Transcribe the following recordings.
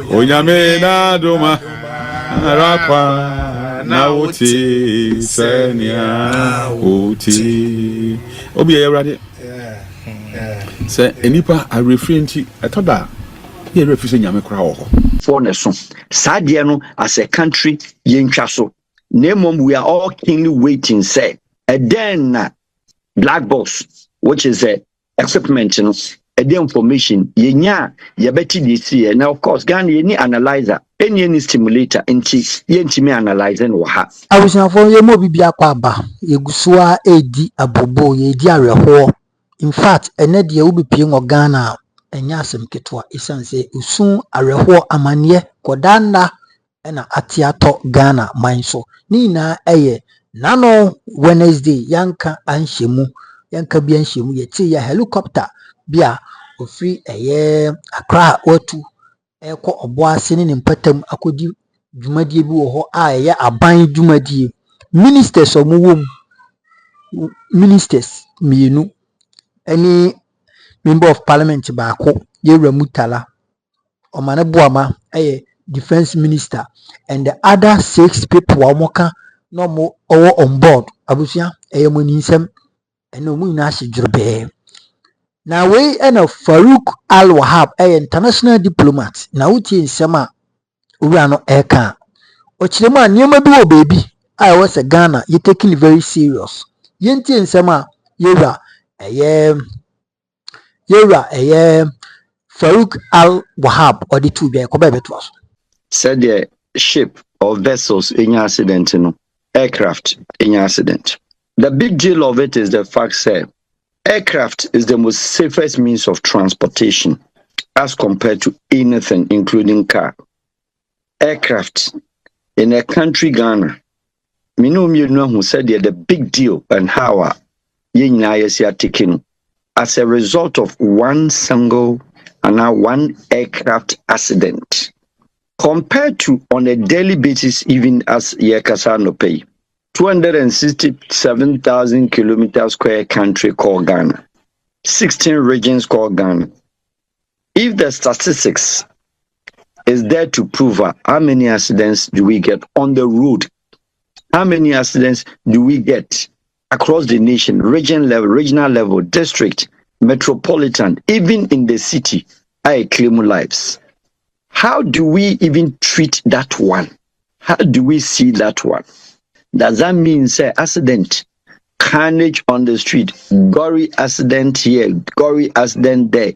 Onyame na doma rakwa na uti senia uti obi eyawrade say enipa a referenti etoda ye reference nyame kra wo for neso sadie no as a country yentwa so nemom we are all keenly waiting say and then black box which is a equipment no the information yenya yabeti this year now of course Ghana any analyzer any stimulator enti yentimi analyze no ha abusanfo ye mo bibia kwa ba yegusua edi abobo ye edi areho in fact ene de wo bepie ngo Ghana enya asem ketwa isanse usun areho amane kodanda na atiato Ghana manso ni na eye nano Wednesday yanka anhemu yanka bi anhemu yeti ya helicopter bia ofri eye Accra watu eko oboase ne mpatam akodi dwumadie bi wo ho a eye aban dwumadie ministers omuwom ministers mienu any member of parliament baako Yewra Mutala omane boama eye defense minister and the other 6 people amoka no mo on board abusia eye moninsem ene omu nyina ahedwurebe na we ena Farouk Al Wahab international diplomat na wutie nsem a owura no eka o kirema niema bi wo baby I was a Ghana you taking it very serious yentie nsem a Yewra Farouk Al Wahab or the two be ko be to us said the ship or vessels in accident no aircraft in accident. The big deal of it is the fact that aircraft is the most safest means of transportation as compared to anything, including car. Aircraft in a country, Ghana, me know who said the big deal and how are taken as a result of one single and now one aircraft accident. Compared to on a daily basis, even as Yekasano pay. 267,000 kilometers square country called Ghana, 16 regions called Ghana. If the statistics is there to prove how many accidents do we get on the road, how many accidents do we get across the nation, region level, regional level, district, metropolitan, even in the city, I claim lives. How do we even treat that one? How do we see that one? Does that mean, say, accident, carnage on the street, gory accident here, gory accident there,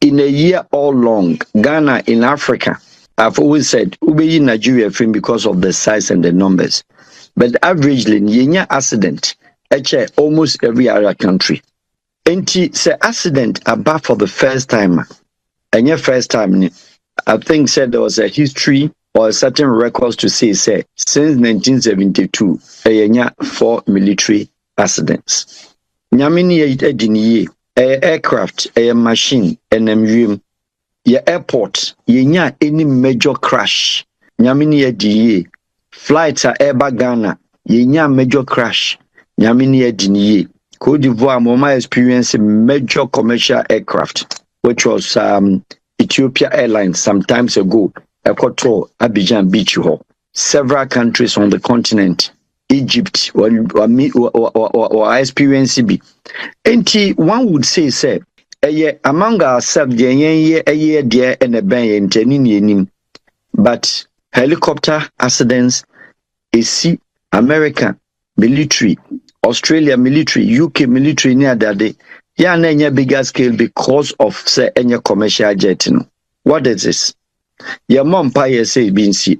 in a year all long, Ghana in Africa, I've always said, Ubeyi Nigeria film because of the size and the numbers. But averagely, yenya accident, actually almost every other country. And say accident above for the first time. And your first time, I think said there was a history or certain records to say since 1972, 4 military accidents. Nyamini ediniye, aircraft, a machine, NMUM, your airport, yenya any major crash. Nyamini ediye, flights are Air Ghana, yenya major crash. Nyamini ediniye, Cote d'Ivoire, Moma experienced major commercial aircraft, which was Ethiopia Airlines some times ago. Equator, Abidjan Beach, several countries on the continent, Egypt, or experience be. And one would say, among ourselves, a year dear and a bang, but helicopter accidents is American military, Australia military, UK military near that day. Yeah, na bigger scale because of say any commercial jet. What is this? Your mom say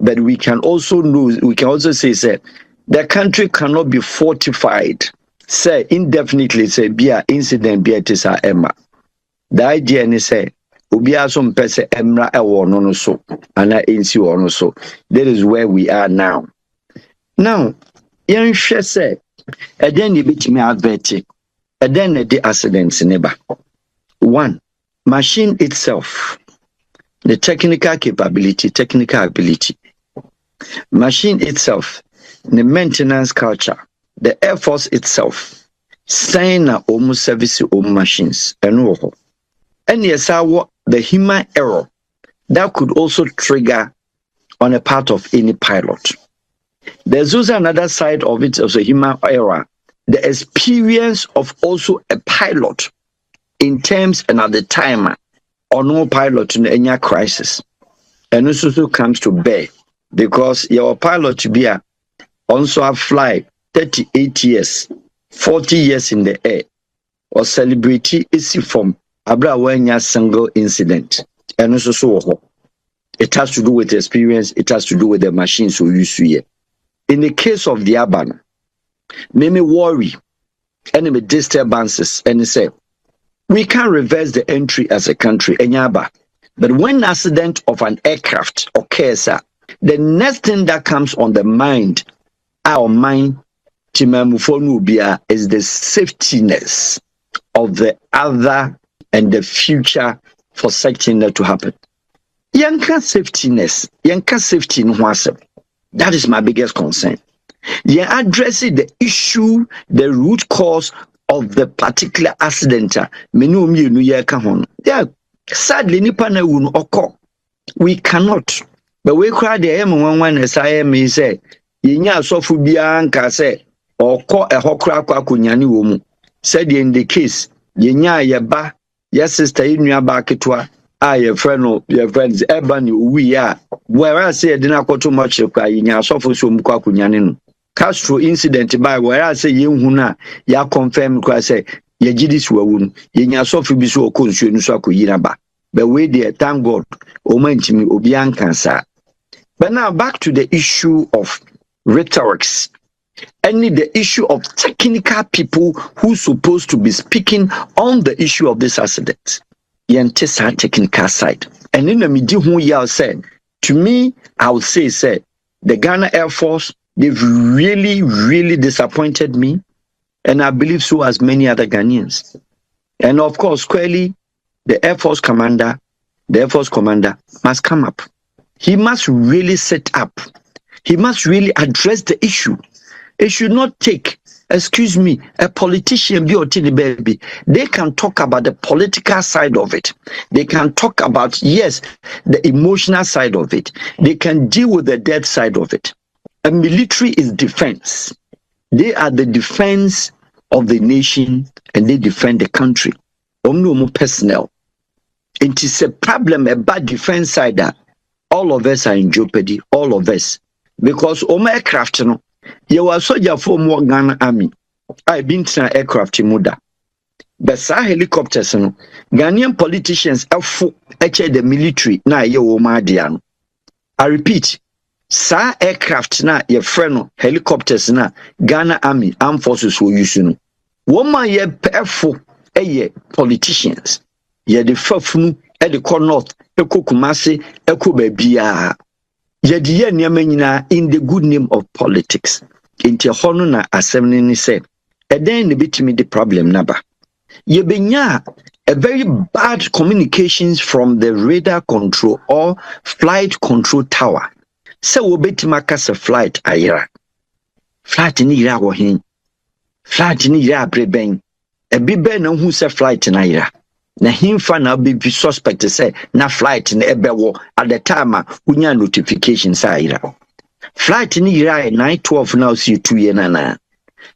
but we can also say the country cannot be fortified. Say indefinitely say be a incident be it is a Emma. The idea is say ubi some person emra no so and I insi or so. That is where we are now. Now, young she say and then you bit me advert and then the accidents neighbor. One, machine itself. The technical ability, machine itself, the maintenance culture, the Air Force itself, sign almost service machines, and yes, the human error that could also trigger on a part of any pilot. There's also another side of it as a human error, the experience of also a pilot in terms and at the time or no pilot in any crisis. And this also comes to bear because your pilot to be a also have fly 38 years, 40 years in the air, or celebrity is from abra when single incident. And also so it has to do with experience, it has to do with the machines we use here. In the case of the urban, maybe worry, enemy disturbances, and say we can reverse the entry as a country, but when accident of an aircraft occurs, the next thing that comes on the mind, our mind, is the safetyness of the other and the future for such thing to happen. Yanka safetyness, yanka safety in oneself. That is my biggest concern. Yeah, addressing the issue, the root cause of the particular accident. Yeah, sadly, we cannot. But we cry the M11 as I am say, Yinya sofu bianca say, or call a hokra kunyani womu. Said in the case, Yinya yaba, yes, sister, in your baketwa, your friends, Ebony, we are. Where I say, I did not go too much, Yinya sofu sumka kunyanin. Castro incident by where I say, Yehuna, ya confirm, I say, ye jidis wound, Yinya sofu biso consume saku yinaba. But we there, thank God, Omentimi Obianca, sir. But now back to the issue of rhetorics. And the issue of technical people who's supposed to be speaking on the issue of this accident. Yentesa technical side. And in the media who y'all said, to me, I would say, the Ghana Air Force, they've really, really disappointed me. And I believe so as many other Ghanaians. And of course, clearly, the Air Force commander must come up. He must really set up. He must really address the issue. It should not take, excuse me, a politician be or baby. They can talk about the political side of it. They can talk about, yes, the emotional side of it. They can deal with the death side of it. A military is defense. They are the defense of the nation and they defend the country. Omno personnel. It is a problem about defense side that all of us are in jeopardy, all of us. Because aircraft, you were soldier for more Ghana army. I've been to an aircraft in Muda. But sa helicopters, Ghanaian politicians are full the military na ye diano. I repeat, sa aircraft na ye friend helicopters na Ghana army armed forces will use no. Woman ye perful politicians. Ye the fafunu e the north eko Kumasi eko babia. Ye the ye nyina in the good name of politics. Inti hono na assembly ni say e den ne bitimi the problem naba. Ye benya a very bad communications from the radar control or flight control tower. Se wo betima kasa flight ayira. Flight ni ira wo hin. Flight ni ira breben. E bibe na hu se flight na ira. Na himfa na be suspect say na flight na ebewo at the time unya notification sa ira. Flight ni ira 912 now see 2 year na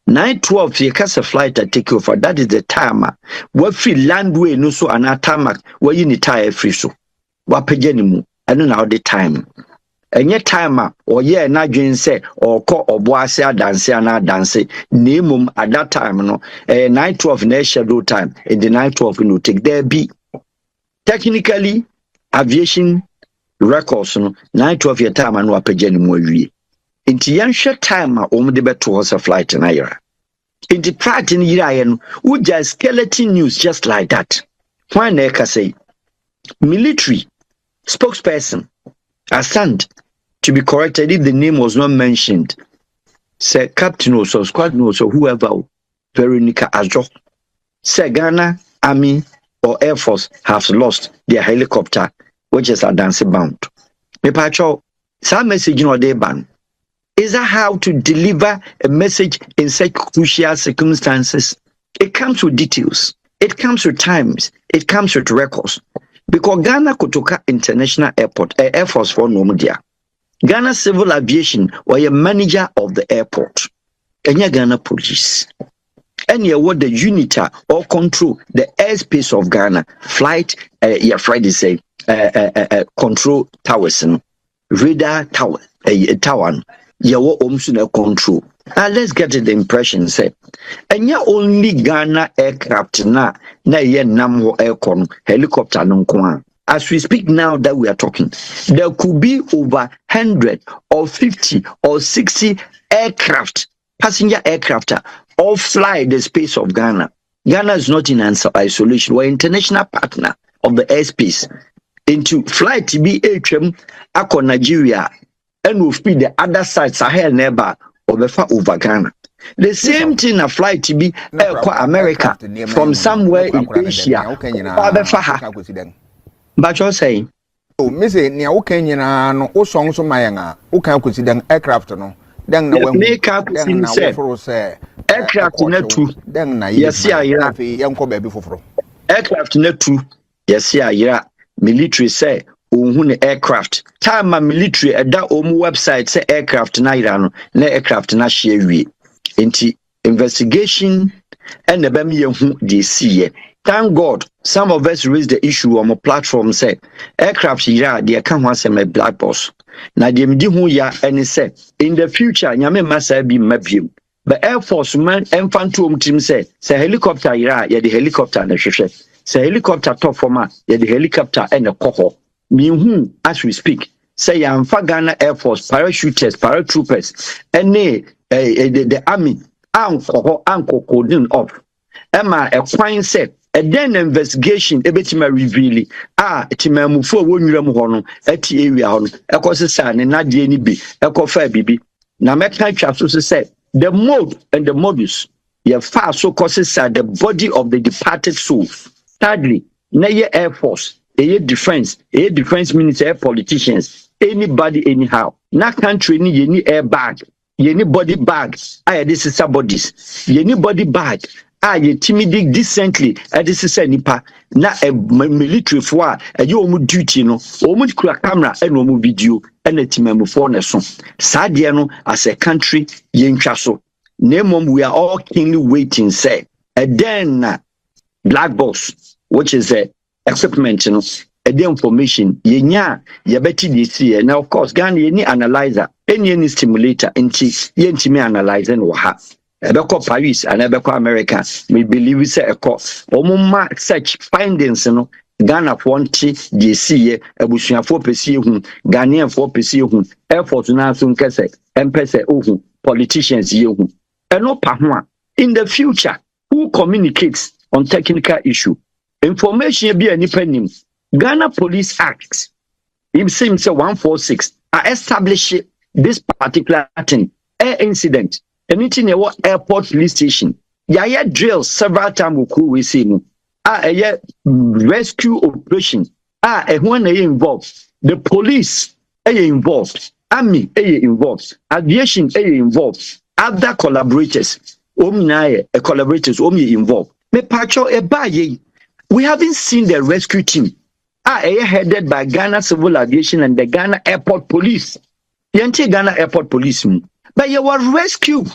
912 ye kasa flight a take over. That is the time we free landway no so an tarmac where you need tire free so wa pagani mu eno na the time enye time or ye na dwen say or call obo ase adanse na adanse nemum at that time no 912 na schedule time in the 912 no take there be technically aviation records no 912 your time no apagani mu awie inti yanhwe time de beto ho flight na yira inti pratt ni yira ye no wo just skeleton news just like that when they can say military spokesperson assigned to be corrected if the name was not mentioned, say captain or so squad or so whoever Veronica Ajo say Ghana Army or Air Force has lost their helicopter which is a dance bound. Me pacho some message no dey ban. Is that how to deliver a message in such crucial circumstances? It comes with details, it comes with times, it comes with records. Because Ghana Kotoka International Airport, Air Force for Nomudia. Ghana Civil Aviation was a manager of the airport. Enya Ghana Police. And you what the unita or control the airspace of Ghana. Flight, Friday say, control towers, radar tower, tower. Yawo omsuna control. Let's get the impression say, and ya only Ghana aircraft na ye namho aircon helicopter no kwa. As we speak now that we are talking, there could be over 100 or 50 or 60 aircraft, passenger aircraft, all fly the space of Ghana. Ghana is not in isolation. We're international partner of the airspace. Into flight to be HM ako Nigeria. And we'll feed the other side, Sahel neighbor, over Ghana. The same thing a flight to be America from somewhere in Asia. But you're saying, oh, Missy, near Okanyana, no songs of Mayanga, who can consider aircraft, no, then make up say aircraft net two, then yes, yeah, young Kobe before aircraft net two, yes, yeah, military say. Aircraft time military at that website say aircraft na irano na aircraft na share we into investigation and the bemi hu dey see. Thank God some of us raised the issue on my platform say aircraft ira dey can wan say my black box na dem di hu ya any say in the future nyame masa bi mabiem but Air Force man infantom team say helicopter ira ya the helicopter na hwehwe say helicopter top forma ya the helicopter and the coho. As we speak, say I'm Ghana Air Force, parachuters, paratroopers, and the army, uncle coding up. Emma, a fine set, and then investigation, a bit reveal Timamu for 1 year hono, at the area on, a course and not the any be, a coffee bibi. Now, make chapters say the mode and the modus, ye far so causes the body of the departed souls. Thirdly, Naya Air Force. A defense minister, politicians, anybody, anyhow. Na country ni any airbag, any body bag. This is somebody's. Any body bag. Ye timid decently. This is nipa. Na a military for you duty no. Omu kura camera and omu video and a team for neson. Sadiano as a country yen chaso. Name we are all keenly waiting. Say and then black box, which is a equipment, you know, the information, yenya, yabeti DC, now of course, Ghana, any analyzer, any stimulator, and me analyzing or have. Ebeko Paris and Ebeko America, we believe we say a course. Omuma such findings, you know, Ghana 20 DC, Ebushia 4%, Ghanaian 4%, Air Force Nasun Kese, MPS, politicians, you, and no Pahua. In the future, who communicates on technical issue? Information be any penny. Ghana Police Act, it seems 146, establish this particular thing, air incident, anything in what airport police station. Yaya drill several times we see a rescue operation. When they involved, the police involved, army involved, aviation involved, other collaborators, collaborators involved. Me pacho e we haven't seen the rescue team. Headed by Ghana Civil Aviation and the Ghana Airport Police. Yenti Ghana Airport Police. But you were rescue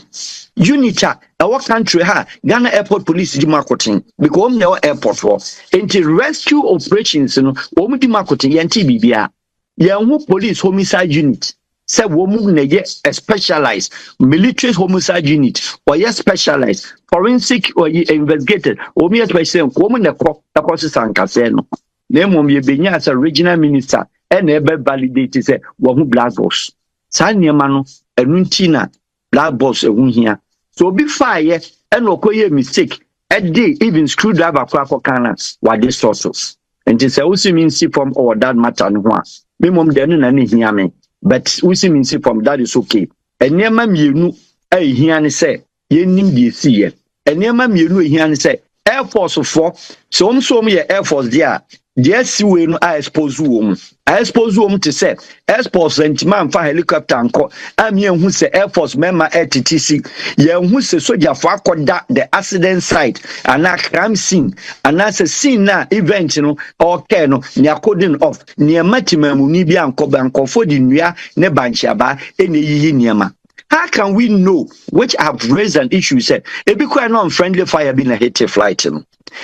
unit. Our country Ghana Airport Police di marketing because our airport was into rescue operations. Di marketing yenti bibia. Yanwu police homicide unit. Say womu neye a specialized military homicide unit or yes specialized forensic or investigated or me special woman the process and casino. Name ye benya as a regional minister and ebe validate say womu black box. San mano enuntina black box here. So be fire and okoye mistake a day even screwdriver for canas what this sources. And this also means from or that matter no one. Me mom denu na ni hear me. But we see from that is okay. And near my mienu, he say, ye nim the sea. And near my mienu, he say, Air Force 4, so me Air Force there. the SUA no I expose wom to say expose and man for helicopter anko am ye hu say Air Force member TTC ye hu say soldier for akoda the accident site and a crime scene and as a scene na event no okay no ne according of ne matimam ni bi anko banko for the nua ne banchiaba ene yiyi niema. How can we know, which have raised an issue, said, it be quite non-friendly fire being a hit flight?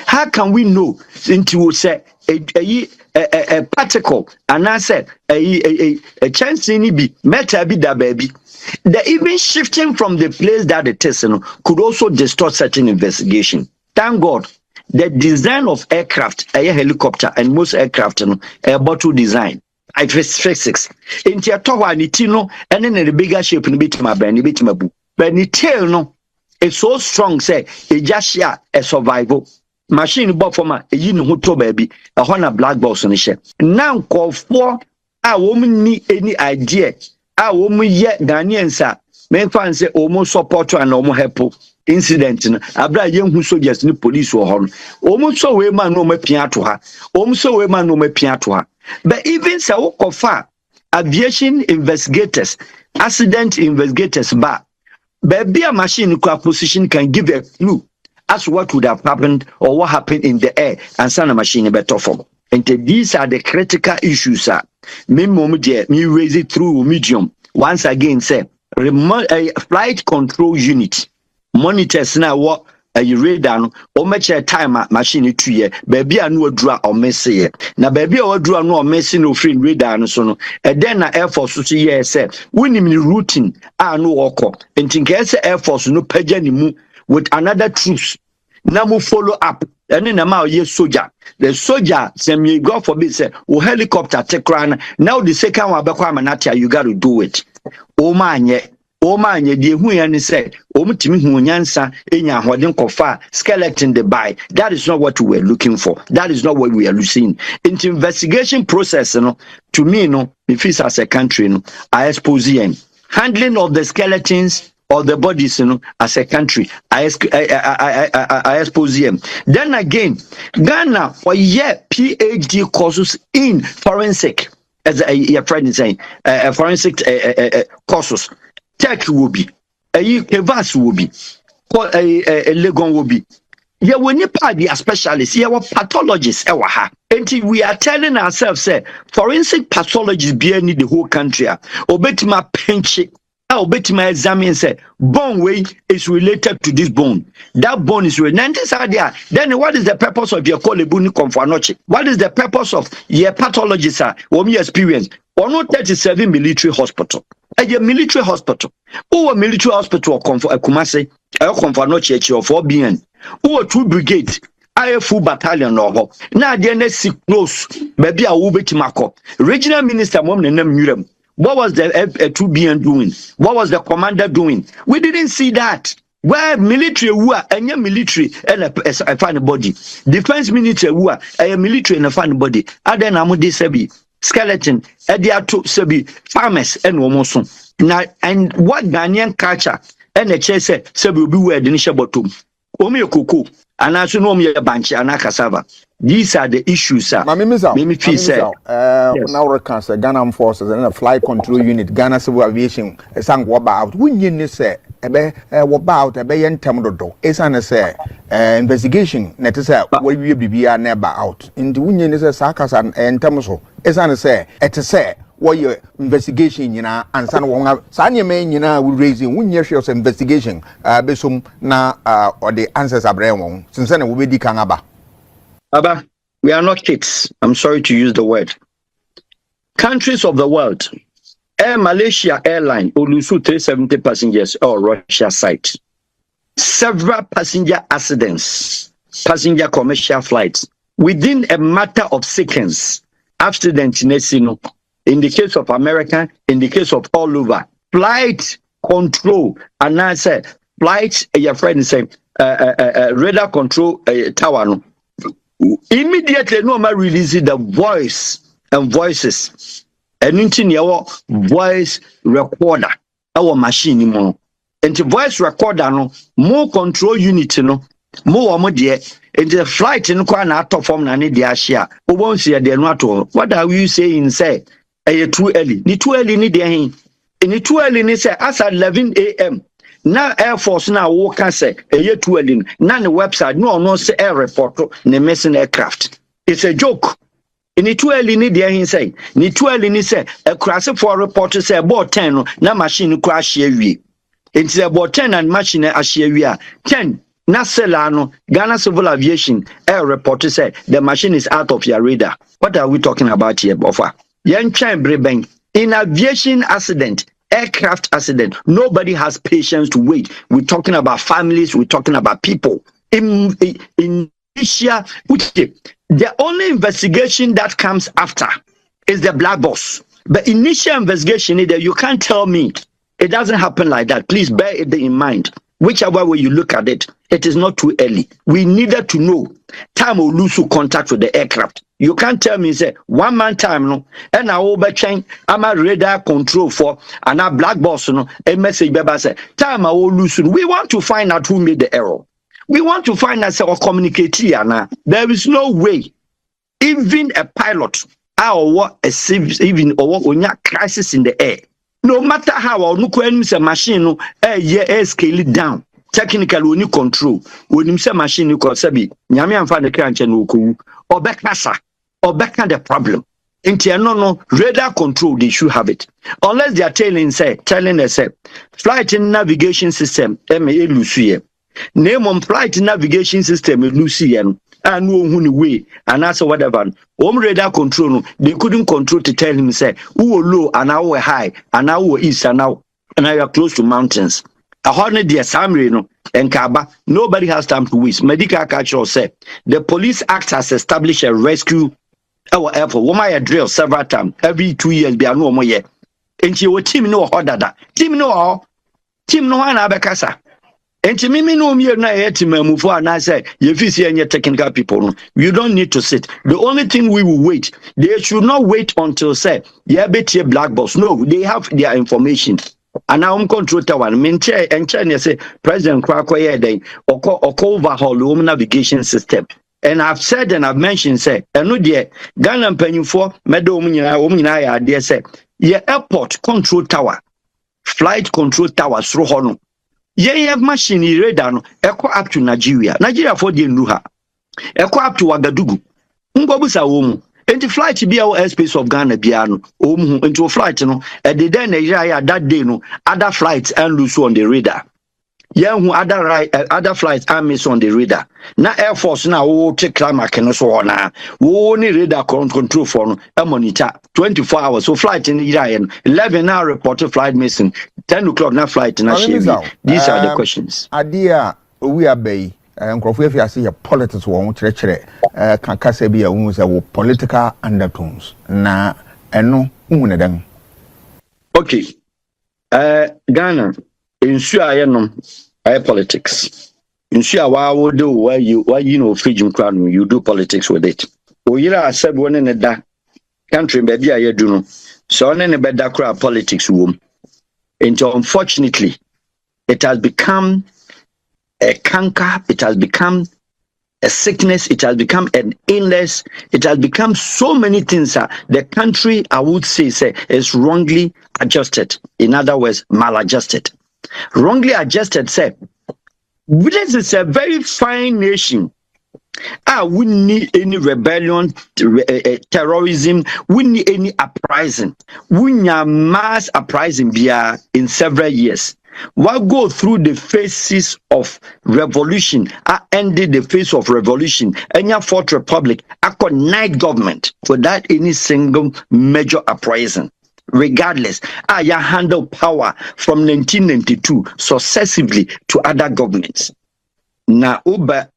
How can we know into say a particle and I said a chance in be meta be that baby? The even shifting from the place that it is could also distort certain investigation. Thank God. The design of aircraft, a helicopter, and most aircraft, a bottle design. I physics. In Tiatoa, Nitino, and then the bigger shape in bit my brain, bit my book. But Nitel no, it's so strong, say, it just share a survival. Machine bought for my yin hoto baby, a honor black box on the ship. Now call for a woman need any idea. A woman yet Ghanaian, sir. Men fan say almost support and almost help incident. Abra young who soldiers no police or horn. Almost so we man no me pia to her. Almost so we man no me pia to her. But even so, aviation investigators, accident investigators, baby a machine position can give a clue as what would have happened or what happened in the air and send a machine better form. And these are the critical issues, sir. Me raise it through medium. Once again, say remote flight control unit monitors now what a radar no o meche time machine 2 year baby anu adura o messe na baby o adura no o messe no free radar no so no e den na Air Force so ye say winim ni routine anu okọ ntinka say Air Force no pagya ni mu with another troops na mo follow up and na ma ye soldier the soldier sem you go for be say o helicopter take run now the second one be kwa manatia you got to do it o manye the who and said, Omutimi Hunyansa, Enya Hodin Kofa, skeleton the buy. That is not what we were looking for. That is not what we are losing. Into investigation process, to me, if it's as a country, I expose him. Handling of the skeletons or the bodies, as a country, I expose him. Then again, Ghana for PhD courses in forensic, as your friend is saying, forensic courses. Tech will be a Kevas will be a Legon will be. Yeah, when you part the specialists, yeah, what pathologists until we are telling ourselves, say, forensic pathologists be any the whole country. Obetima pinch it. Obetima examine say bone weight is related to this bone. That bone is related. Then what is the purpose of your kolebuni konfanoche? What is the purpose of your pathologist? What we experience? Or not 37 military hospital. A military hospital. Or military hospital or Kumase, a konfanoche or 4 BN. Or 2 brigades. I full battalion or now the next close. Maybe I will be Timako. Regional minister mom and them. What was the 2BN doing? What was the commander doing? We didn't see that. Where military who are and military and a fine body. Defense military who are a military and a fine body. Other than Amudi Sebi, skeleton, Ediato Sebi, farmers and Womoson. Now, and what Ghanaian culture and the chase Sebi will be where the initial bottom. Omi Kuku, and as you know me a bunch and a cassava. These are the issues, sir. Mimi feel say now reckons Ghana forces and a flight control unit, Ghana civil aviation, a sang about. When you say about a bay and Tamodo, it's an say investigation, net is what we be never out. In the union is a sarcas and Tamoso, it's an say, at a say. What your investigation, and son won't Sanya main, will raise in 1 year of investigation, Besum na or the answers are brain since then will be the Kangaba. Abba, we are not kids. I'm sorry to use the word. Countries of the world, Air Malaysia Airline, Olusu 370 passengers, or Russia site. Several passenger accidents, passenger commercial flights. Within a matter of seconds, accident in the case of America, in the case of all over, flight control, and I said, flight, your friend say, radar control tower. Immediately, no man releasing the voice and voices. And into our voice recorder, our machine, more. And the voice recorder, no more control unit, no more dear. in the flight in Kwana top form na need the share. O won't see the no at all. What are you saying? Say, too early. Ni too early ni the ni too early ni say as at 11 a.m. Now Air Force now walk and say too early. Now the website no say air report ne missing aircraft. It's a joke. Ni too early ni the he say. Ni too early ni say a crash for report say about 10 na machine crash here. It's about 10 and machine ashia 10 Naselano Ghana Civil Aviation air report say the machine is out of your radar. What are we talking about here, Buffer? In aviation accident, aircraft accident, nobody has patience to wait. We're talking about families, we're talking about people. In Asia, the only investigation that comes after is the black box. But initial investigation, you can't tell me it doesn't happen like that. Please bear it in mind. Whichever way you look at it, it is not too early. We needed to know time will lose contact with the aircraft. You can't tell me, say, 1 man time, no, and I will chain, I'm a radar control for, and a black box, no, a message, baby, say, time I will lose. We want to find out who made the error. We want to find out or communicate here now. There is no way, even a pilot, or even or crisis in the air. No matter how or no a machine scale it down. Technically when you control when you say machine you can say nyame amfa the crunch no ko or backpassa or back the problem. No radar control they should have it. Unless they are telling us flight navigation system lucie. Name on flight navigation system lucie and no way and also whatever radar control no, they couldn't control to tell him say who are low and now we're high and now we're east and now you are close to mountains. A hundred dear Samri no and Kaba, nobody has time to waste. Medical culture say the Police Act has established a rescue our airport. Woman a drill several times every 2 years be no more yet. And she will team no order that team no one abekasa. And to me, no me na yet move for and I say, if you see any technical people, you don't need to sit. The only thing we will wait, they should not wait until say, yeah, bet your black box. No, they have their information. And now I'm control tower. Chair and China say President Krakoye day or overhaul the home navigation system. And I've said and I've mentioned say, and no dear Ghana penny for Medomina, dear say, yeah, airport control tower, flight control tower through Hono. Ye have machine radar no eko up to Nigeria for the Nuha eko up to Wagadugu Mbobusa womu enti flight be our airspace of Ghana biano omu into flight no and then Nigeria that day no other flights and lose on the radar who other flights are miss on the radar na Air Force na wo take climate no so na wo ni radar control for no e monitor 24 hours so flight in Iran 11 hour report flight missing 10 o'clock na flight na share. These are the questions. Adia we are bay nkrofo efi ase your politics wo kire kan kasa bi ya hu say wo political undertones na eno hu ne dan. Okay. Ghana ensure ayenom aye politics. Ensure wa do why you know fijum crown you do politics with it. Oyira said one in the country baby aye do no. So on ne beda kra politics wom. And unfortunately, it has become a canker, it has become a sickness, it has become an illness, it has become so many things. The country, I would say, is wrongly adjusted. In other words, maladjusted. Wrongly adjusted, say, this is a very fine nation. We need any rebellion, terrorism, we need any uprising. We need mass uprising in several years. We go through the phases of revolution, ended the phase of revolution, and your fourth republic, night government without any single major uprising. Regardless, I handle power from 1992 successively to other governments. Now,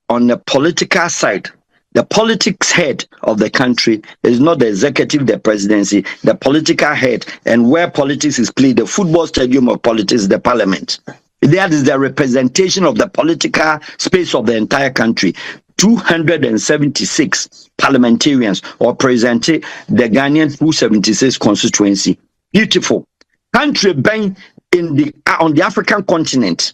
on the political side, the politics head of the country is not the executive, the presidency, the political head, and where politics is played, the football stadium of politics is the parliament. That is the representation of the political space of the entire country. 276 parliamentarians representing the Ghanaian 276 constituency. Beautiful country being on the African continent,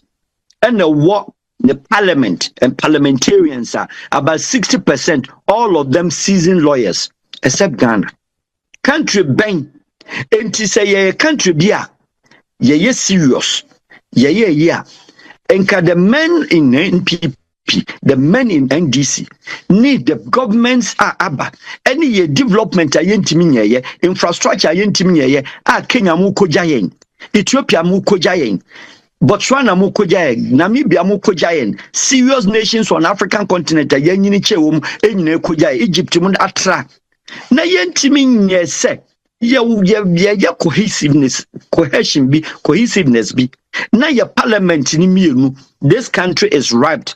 and the war The parliament and parliamentarians are about 60%, all of them seasoned lawyers, except Ghana. Country bang, and to say a country beer, ye serious, ye. And the men in NPP, the men in NDC need the governments are aba. Any development ayentimi infrastructure ayentimi Kenya mu kojayen, Ethiopia mu kojayen, Botswana mu kojayen, Namibia mu kojayen, serious nations on African continent ayeni chewum enyine kojayen, Egypt mu atra. Na yentimi nye se ye cohesiveness be. Now your parliament in mienu, this country is ripe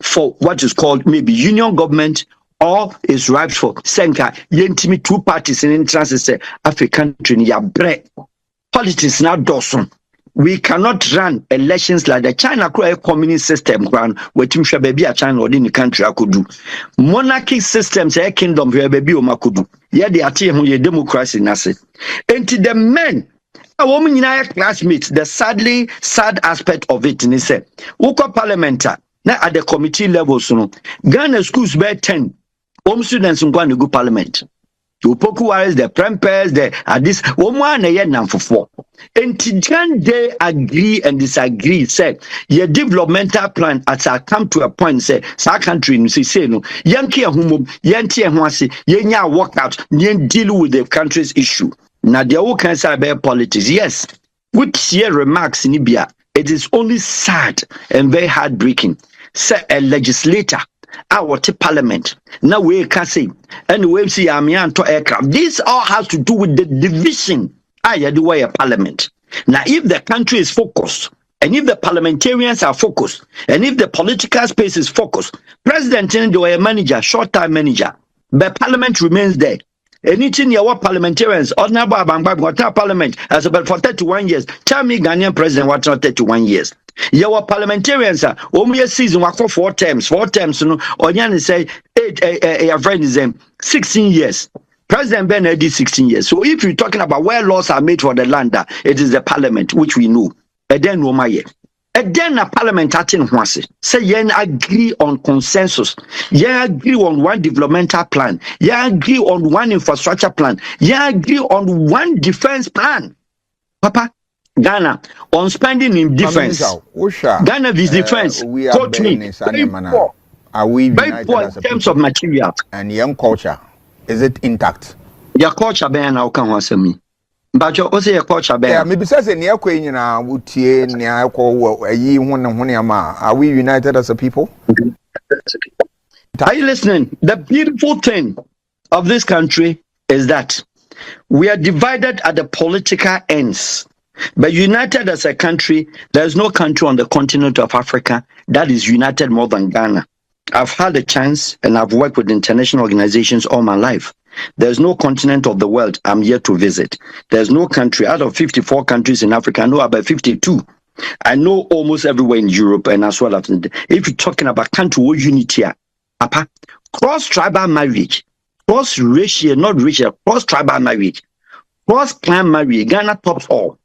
for what is called maybe union government, or is ripe for senka yentimi two parties in interest say African country ya bre. Politics now dosun. We cannot run elections like the China communist system ground where Tim baby a China or in the country I could do. Monarchy systems a kingdom where baby o makudu. Yeah, they are your democracy nasi. And to the men, a woman in our classmates, the sad aspect of it in say, Uko parliamenta, now at the committee level soon. Ghana schools bear 10 home students in going to go parliament. Upoku warriors, the prempers, the this woman a year for 4. And they agree and disagree, say, your developmental plan as I come to a point, say, our country, you say, no, Yankee home, Yanti and Wasi, Yenya work out, Yen deal with the country's issue. Now, the whole can say about politics, yes, which here remarks in Libya, it is only sad and very heartbreaking. Say, a legislator. Our parliament now we can say and we see Amian to aircraft. This all has to do with the division. The way a parliament. Now, if the country is focused, and if the parliamentarians are focused, and if the political space is focused, president and the manager, short-time manager, but parliament remains there. Anything your parliamentarians, ordinary parliament as about for 31 years. Tell me, Ghanaian president, what's not 31 years? Your parliamentarians are only a season work for 4 terms, no, or you say 16 years. President Ben did 16 years. So if you're talking about where laws are made for the land, it is the parliament, which we know. And then a parliament say you agree on consensus. You agree on one developmental plan. You agree on one infrastructure plan. You agree on one defense plan. Papa, Ghana on spending in defense. Ghana is defense. We are very poor in terms of material and young culture. Is it intact? Your culture ban now can answer me. But you also your culture ban. Yeah, maybe says in your queen now would are we united as a people? Are you listening? The beautiful thing of this country is that we are divided at the political ends. But united as a country, there is no country on the continent of Africa that is united more than Ghana. I've had a chance and I've worked with international organizations all my life. There's no continent of the world I'm yet to visit. There's no country out of 54 countries in Africa. I know about 52. I know almost everywhere in Europe and as well as if you're talking about country with unity, cross-tribal marriage, cross-racial, not racial, cross-tribal marriage, cross-clan marriage, Ghana tops all.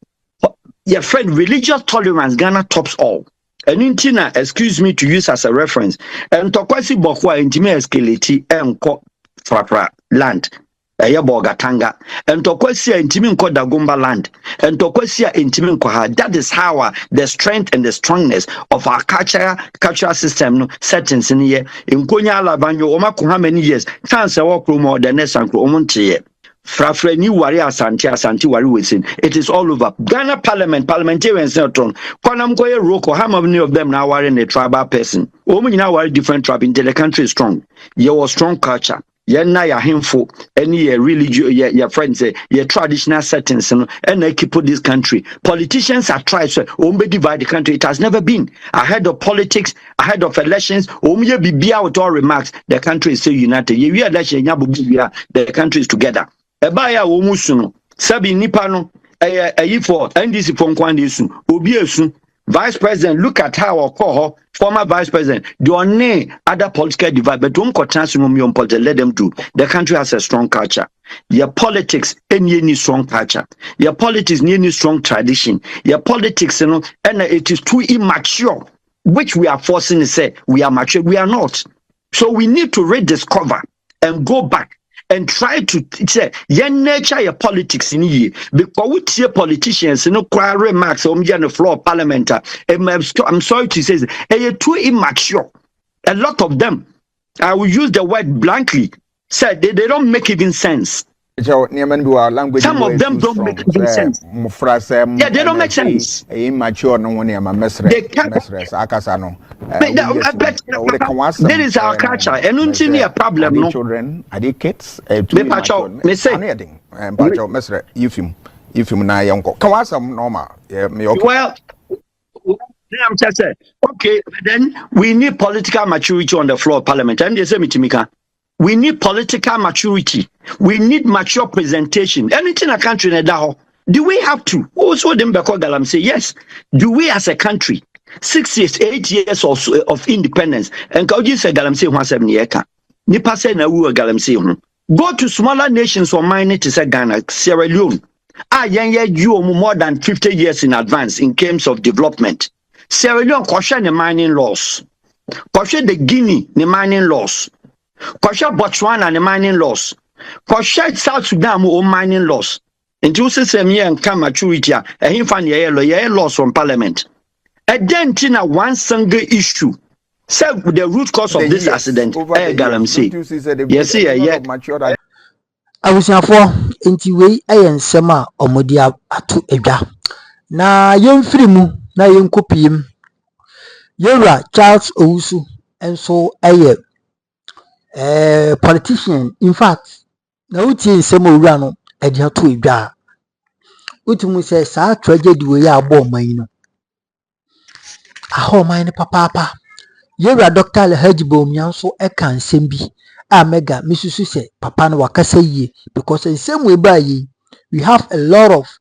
Your friend, religious tolerance, Ghana tops all. And intina, excuse me to use as a reference, and tokwasi bokwa intime eskeleti enko frapra land, bogatanga, and tokwasi intime nko dagomba land, and tokwasi intime nko ha. That is how the strength and the strongness of our cultural system no settings in here. In Konya Labanyo, Omako how many years? Chance walk more than next and Omonte. Frafre ni wari asanti wari within. It is all over. Ghana parliamentarians not on. Kwanam koye roko, how many of them now are in a tribal person? Women now are different tribe until the country is strong. You strong culture. You're not your handful, any religion, your friends say your traditional settings, and they keep put this country. Politicians are trying to divide the country. It has never been. Ahead of politics, ahead of elections, be out all remarks, the country is still united. You election, the country is together. Ebaya womusuno sabi nipano for NDC for nkwandesu obiesu vice president. Look at how or call her former vice president the only other political divide but don't let them do. The country has a strong culture. Your politics any strong culture. Your politics any strong tradition. Your politics and it is too immature which we are forcing to say we are mature. We are not. So we need to rediscover and go back and try to say, your nature, your politics in here. Because we see politicians, no cry remarks on the floor of parliament. I'm sorry to say, they are too immature. A lot of them, I will use the word blankly, said they don't make even sense. Some of them don't make even sense. Yeah, they don't make sense. Immature no one they can't. That is our culture. And don't see a problem. No children, are they kids? Me say, if you na yanko. Kawasam normal. Well, I'm just saying. Okay, then we need political maturity on the floor of parliament. And they say, Mitimika. We need political maturity. We need mature presentation. Anything a country in the do we have to? Also, them Galam say yes. Do we as a country 6 years, 8 years of independence? And Kaudi say Galam say 1 year. Nipa say na wu Galam say go to smaller nations for mining to say Ghana, Sierra Leone. You more than 50 years in advance in terms of development. Sierra Leone question the mining laws. Question the Guinea the mining laws. Kosha Botswana and the mining laws. Kosha South Sudan o mining laws. And you say some year and come maturity and him find your laws from parliament. And then tina one single issue. Say the root cause of this accident. Galamsey. Yes, yeah. I was for inti ayen sema omodia atu edwa. Na yemfirimu na yenkopiem. Yera Charles Owusu enso aye politician, in fact, na uti nsema owura no edi ato edwa. Uti say sa tragedy we ya abo man no. Aho man papa. Yera Dr. Alhaji Bomyan so eka nsem bi a mega misusu say papa no wakasa yie because in same way by yi we have a lot of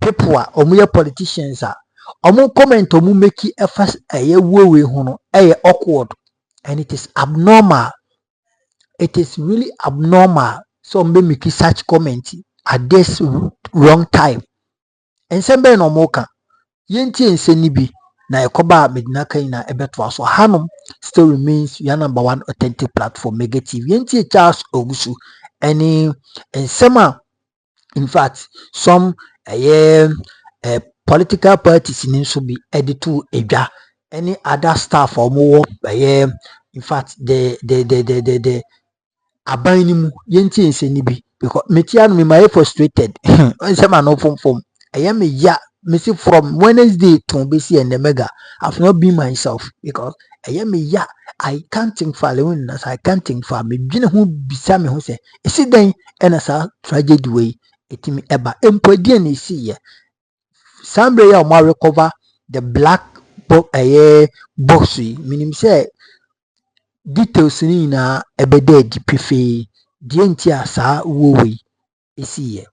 people omuye politicians omu comment omu make efas eye we ho no awkward and it is abnormal. It is really abnormal. Some may make such comment at this wrong time. And some be no moka. Yenti ensenibi na ekoba medina kaina ebetwa so hanum still remains your number one authentic platform Mega TV. Yenti Charles Ogusu any ensema. In fact, some political parties in so be added to edwa. Any other staff or more in fact the abanimu yenti nseni bi because metian me my frustrated when some no from I am ya missing from Wednesday to be see and the mega I've not been myself because I am ya I can't think for alone as I can't think for me begin who bisa me who say is it then and as a tragedy way it me eba empodi and see somebody ya ma recover the black box meaning say details ni na ebede di prefe die nti asa wowe esi ye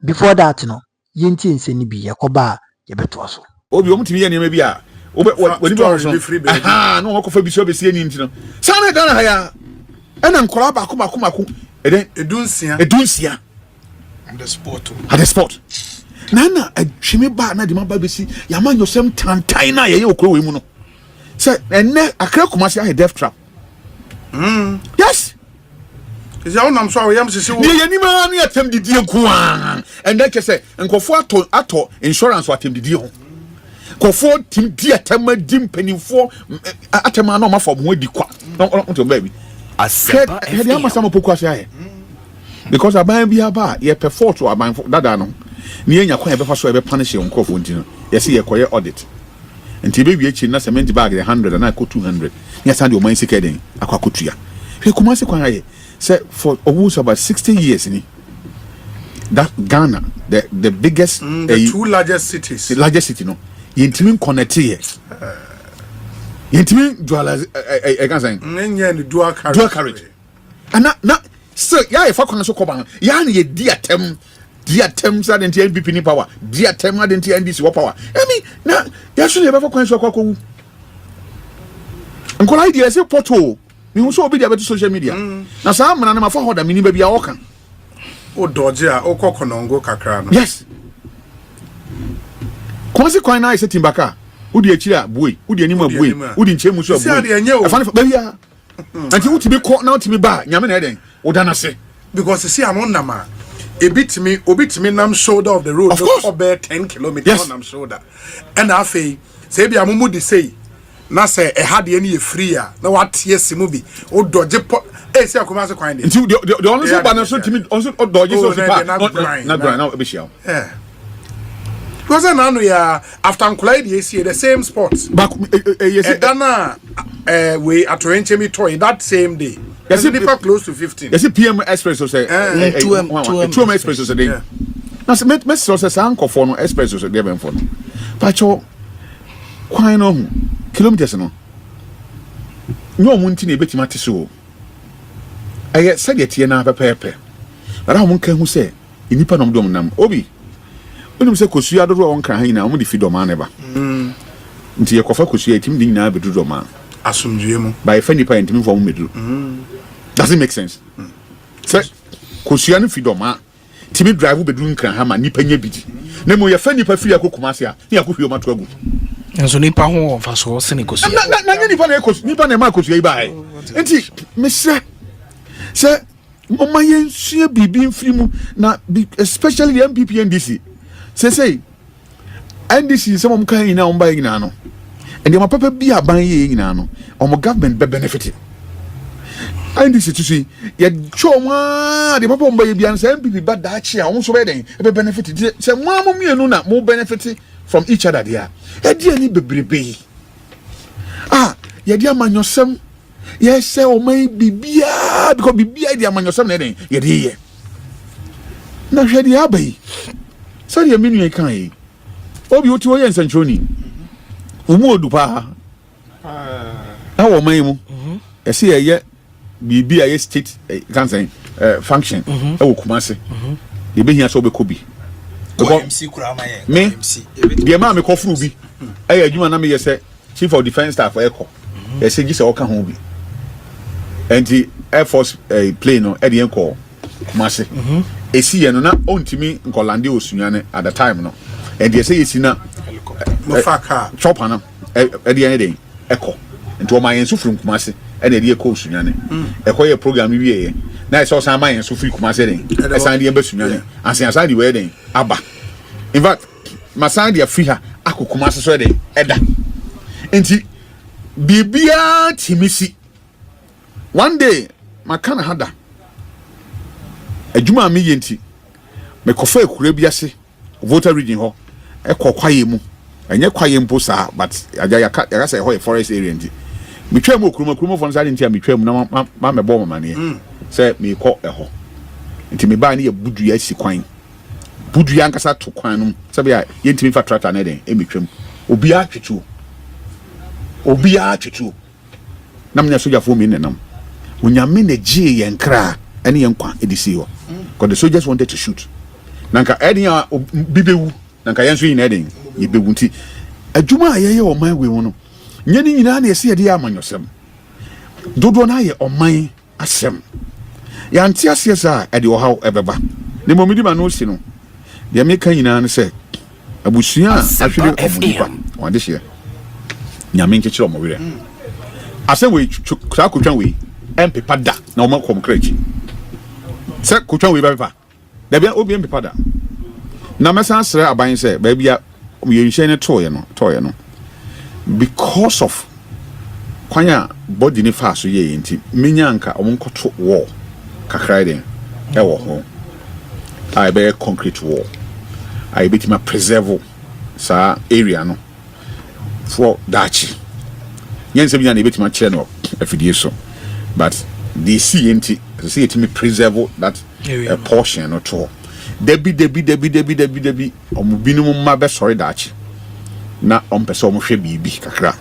before that no yenti nseni bi yakoba yebeto so obi omtimi ye nema bi a woni bo so aha no wakofa bi so be sie ni nti no sana Ghana ha ya ena nkora ba akoma edunsia on the sport at the sport nana adweme ba na de maba be si yaman yosem tantan na ye okoro we mu no say enne akra kumasi a death trap. Yes. Is ya onam so awem sisi wo. Ye ni ma na atem didi nko and that say nkofo ato insurance atem didi ho. Kofo tim di atem dim penifo atem na ma fo mo di kwa. No baby. Aseba e dey amasama poku ase aye. Because aban bi aba ye perform to aban dada no. Ni enya kwa ye be fa so ye be punish nkofo ntino. Ye say ye koye audit. Nti be wie chi na cement bag 100 na ko 200 nya sande o man sika den akwakotua he kumase kwan aye say for almost about 60 years ni that Ghana the biggest the two largest cities the largest city no yentimi connect here yentimi dual I can say nya dual carriage and na so ya e fa kwan so ko ban ya na ye di atem sa den NPP ni power di atem na den NDC wo power I mean na ya so le be fa kwan so akwakowu nkola idea say poto mi hu so obi dia beto social media na sa amana na mafa hoda mini ba bia wo kan o doje a o kokonongo kakra no yes konse kwan na ise timbaka Udi achira boy, udi anima boy, udi nchemu so boy. Afane baby ya. Anti uti be call now to me ba, nyame na eden. Odana se. Because you see I'm on nama. A bit me nam shoulder of the road. Of course. About 10 kilometers on nam shoulder. And I say bi amumu de say na say e had any free ya. Na what yes movie. O dodge say akoma se kwan de. Until the only so ban so timi also dodge so pa. Not grind now e be shia. Yeah. Because now we are after Ankulai the same spot. Back yes Dana we at Renchemi toy that same day. Yes, people close to 15. Yes, PM Expresso say 2M Expresso say. Na se met so say sanko for no Expresso say dey ben for no. Pacho kwan no kilometers no. Nyo mu nti na ebetima te so. Aye say dey tie na pepepe. Bara mo nka hu say inipa nom dom nam obi. Onum say kosu adoro won kan hina mo de fi doma ne ba. Nti ye kofa kosu etim din na bedu doma. Asumdue mu. By fani pa entimi for mo medu. Does it make sense? Say kosu no fi doma. Timi drive bedu nkan ha ma nipa nya bidi. Na mo ye fani pa fi akokuma se a, ni akohwe ma to agu. Enso nipa ho fa so se ne kosu. Na nipa na kosu, nipa na ma kosu yi ba. Enti me say Mama yen sua bibi mfiri mu na especially the MPP NDC. Say NDC some kan ina on ba ina no. And the papa bi aban ye ina no. Omo government be benefit. NDC to see ye choma the papa on ba ye bi an say MPP ba da chi a won so be den be benefit. Say mo mienu na mo benefit from each other there. E di ani bebrebe. Ye di amanyosem. Yes, say o may bibia because bibia di amanyosem na den ye di ye. Na hwe di abai. So the menu e kan yi. Obi otu oye nsanchoni. Umu odupa. Na wo man mu. E se ye bibia ye state kan say function e wo Kumase. E be hia so be kobi. MC kura ma ye. Me de ma me kofuru bi. E adwuma na me ye say chief of defense staff e ko. E se gi se o ka ho bi. And the Air Force plane no e de enko Kumase. Esi ye no na ontimi nkolande osunyane at the time no. And they say esi na Mofaka chopper no e de ene den eko. Nti o ma yensu from Kumase e de eko osunyane. Eko ye program wi ye. Na so san ma yensu free Kumase den. E san de embesunyane. Ansen san de we den aba. In fact, masan de free ha akokumase so den eda. Nti bibia timisi. One day, my kind of hada. A juma me yenti. Me kofa ekure biase. Voter reading ho. E kwaye mu. Enye kwaye mpo sa, but ya say ho forest area nti. Me twam okuruma fon sa nti a me twam na ma me bo mama ne. Say me ko ho. Nti me ba ne ye budu ya si kwan. Budu ya nkasa to kwan no. Say be yenti me fa tractor na den e me twam. Obi a twetwu. Na me soja fo me nenam. Unyame ne ji ye nkra ene ye nkwa edisi ho because the soldiers wanted to shoot nanka eden a bibewu nanka yenso yin eden ye bewu nti adwuma ayeye oman we no nye ni nyina na yesi ye amanyosem dodo na ye oman asem ya nti asiesa ede wo haw ebeba ne momidi ma no si no de me kan nyina ne se abusua ahwere omudipa wade hye nyame nkechiro mo were ase we sa kotwan we empepa da na o ma kom krechi se kotwan we ba da bia obi empepa da na mesa sere aban se ba bia ye nhye ne toye no because of kwanya body ne fa so ye nti menya nka o nkoto wall kakra den e wo ho ai be concrete wall ai betima preserve sa area no for dachi yense binya na betima kire no afidie so but the CNT it me preserve that a portion or two. Debi omubinum ma be sorry dachi na ompeso mo hwe bibi kakra.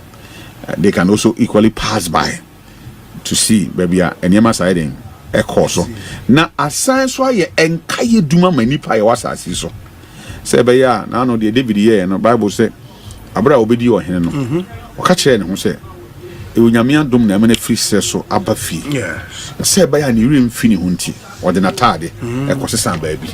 They can also equally pass by to see baby enema side en e course na asan so aye enkaye duma manipa ye wasasi so se be ya na no de David ye no Bible say abra obedi o hene no o ka kire ne ho se e onyame adom na me na free so aba fi yes se ba ya ni rim fini hunti o de na tade e ko se san ba bi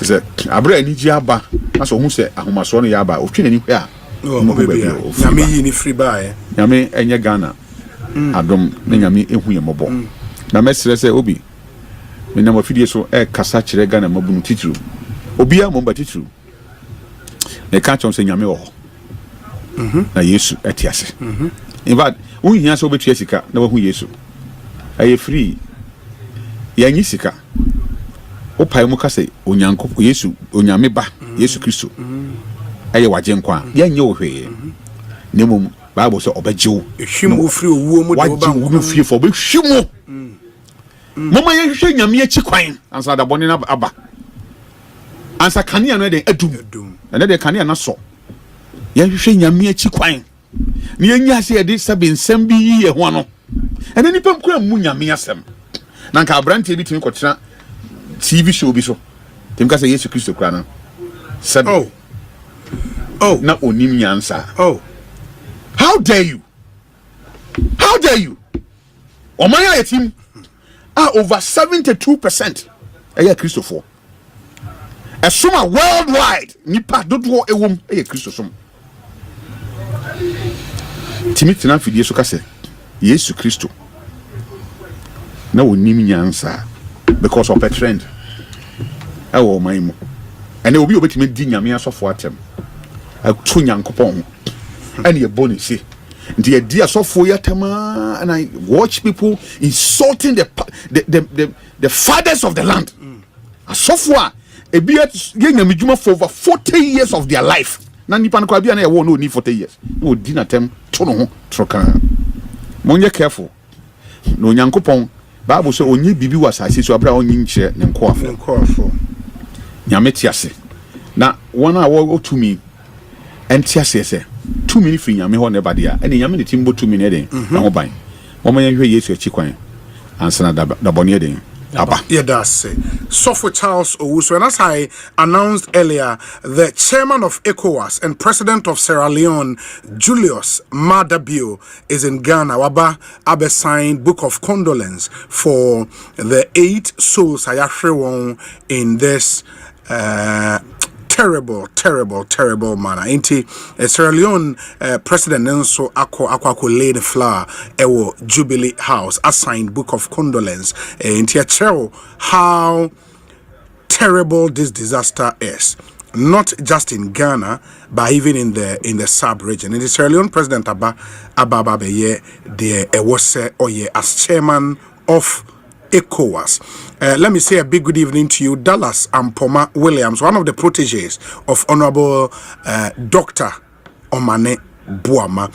se abra ani ji aba na so hu se ahomaso no ya aba o twe nani hwe a Oh, baby. Nyame ni free buy. Nyame enye Ghana. Adom na nyame ehu ye mobo. Na mesere se obi. Me na mafidie so kasa kire Ghana mabunu titru. Obi a momba titru. Na ka chon se nyame wo. Na Yesu etiase. In fact, we hia so betua sika na wahu Yesu. Aye free. Ya nyi sika. O pai mu kase onyankop Yesu onyame ba Yesu Kristo. Aye waje nkwa. Ya nye wo hwe. Nemum Bible say obejewo. Ehwim ofri owuo mu de oba wo fie for behwimo. Mama ye hwe nyame achi kwan ansa da bone na aba. Ansa kania no de adum. Ene de kania na so. Ye hwe nyame achi kwan. Ni enya se ye de sabe nsem bi yi ye ho no. Ene nipa mkura mu nyame asem. Na nka abrante bi timi kwotena TV show bi so. Tim ka say Yesu Kristo kra na. Sabe. Oh. Na onim nyansa. Oh. How dare you? How dare you? Omaya team are over 72%. Aya Christopher. A summer worldwide. Nipa dodo ewom aya Christopher. Timothy na fidie so kase. Yesu Kristo. Na onim nyansa because of a trend. Ewo man mu. Ene obi obetimi di nyame asofo atem. Atu nyankopon. And your bonus. The idea so for your tema, and I watch people insulting the fathers of the land. So far, a beard young for over 40 years of their life. Nani Panaquabian, I won't need 40 years. No dinner tem, Tono, Trocan. Monja careful. No Yankopon, Bible so only Bibi was I see so a brown inch and coffee. Yametiase. Now, 1 hour to me, and Tiase. 2 minutes free nyame ho ne badia ene nyame ne timbo 2 minutes den na ho ban mo ma yehwe Yesu achi kwan ansa na da bone den aba yeah that's Software Charles Owusu, and as I announced earlier, the chairman of ECOWAS and president of Sierra Leone Julius Maada Bio is in Ghana. Waba abe signed book of condolence for the 8 souls ayahwe in this terrible manner. Inti Sierra Leone president Nenso Akwa laid the flower ewo Jubilee House assigned book of condolence. Inti a chero how terrible this disaster is. Not just in Ghana, but even in the sub-region. In the Sierra Leone president Abba Beye the Ewose Oye as chairman of ECOWAS. Let me say a big good evening to you, Dallas Ampoma Williams, one of the proteges of Honorable Dr. Omane Buama.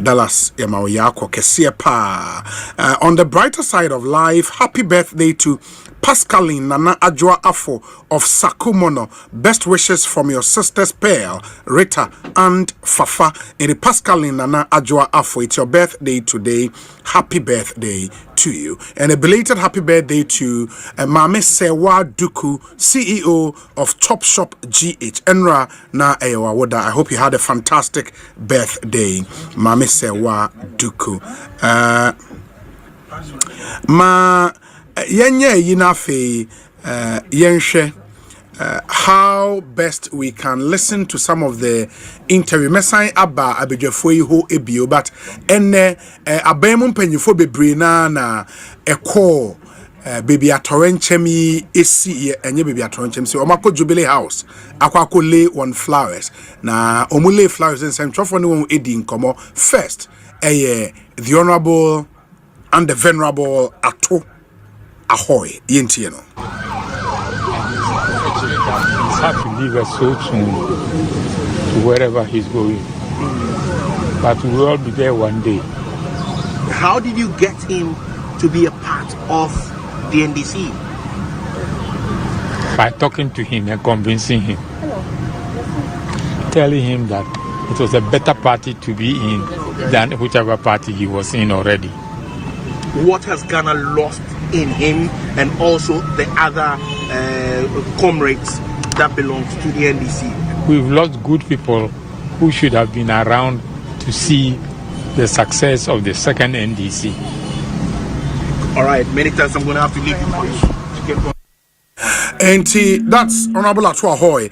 Dallas Yamaoyako Kesiepa. On the brighter side of life, happy birthday to Pascaline Nana Ajwa Afo of Sakumono. Best wishes from your sisters Pearl, Rita, and Fafa. In the Pascaline Nana Ajwa Afo, it's your birthday today. Happy birthday to you. And a belated happy birthday to Mame Sewa Duku, CEO of Chop Shop GH. Enra na Ewa Woda. I hope you had a fantastic birthday, Mame Sewa Duku. Yenye yinafe yenhwe how best we can listen to some of the interview. Mesan aba abedwafo yi ho ebio, but enne abemu mpanyifo bebre na ekọ baby atorenchemi esi enye baby atorenchemi se omako Jubilee House akwako lay on flowers na omule flowers in centrofo ne won edi nkomo first the honorable and the venerable Ato Ahoy Yentieno. He's had to leave us so soon to wherever he's going. But we will all be there one day. How did you get him to be a part of the NDC? By talking to him and convincing him. Telling him that it was a better party to be in than whichever party he was in already. What has Ghana lost in him and also the other comrades that belong to the NDC? We've lost good people who should have been around to see the success of the second NDC. All right, many times I'm going to have to leave you to get going. And that's Honorable Atwa Hoy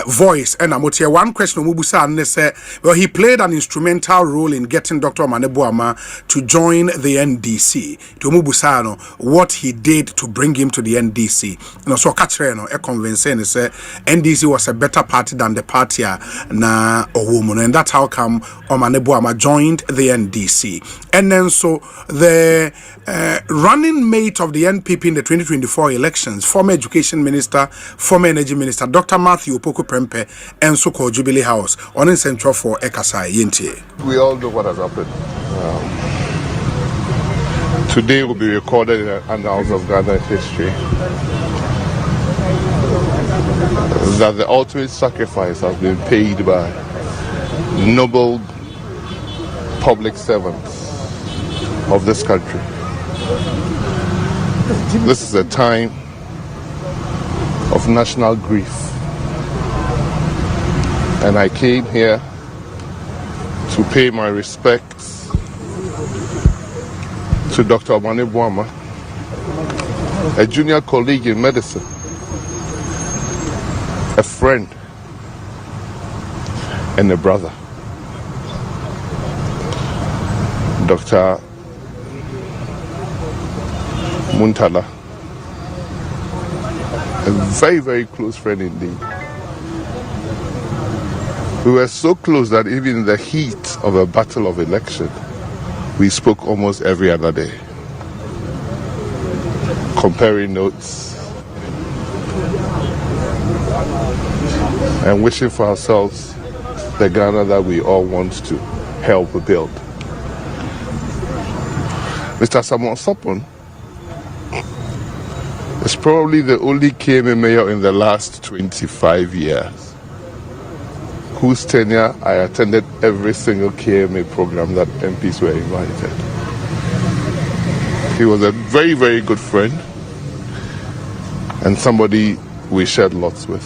voice. And I'm here. One question Mubusa say, well, he played an instrumental role in getting Dr. Manebuama to join the NDC. To Mubusano, what he did to bring him to the NDC. You know, so Katreno, a convincing say NDC was a better party than the party na a woman, and that's how come Manebuama joined the NDC. And then so the running mate of the NPP in the 2024 elections, former Education Minister, former Energy Minister, Dr. Matthew Opoku Prempeh, and so-called Jubilee House, on in Central for Ekasai Yinti. We all know what has happened. Today will be recorded in the annals of Ghana history that the ultimate sacrifice has been paid by noble public servants of this country. This is a time of national grief, and I came here to pay my respects to Dr. Manebuama, a junior colleague in medicine, a friend, and a brother. Dr. Muntala, a very, very close friend indeed. We were so close that even in the heat of a battle of election, we spoke almost every other day, comparing notes and wishing for ourselves the Ghana that we all want to help build. Mr. Samuel Sopon is probably the only KMA mayor in the last 25 years whose tenure I attended every single KMA program that MPs were invited. He was a very, very good friend and somebody we shared lots with.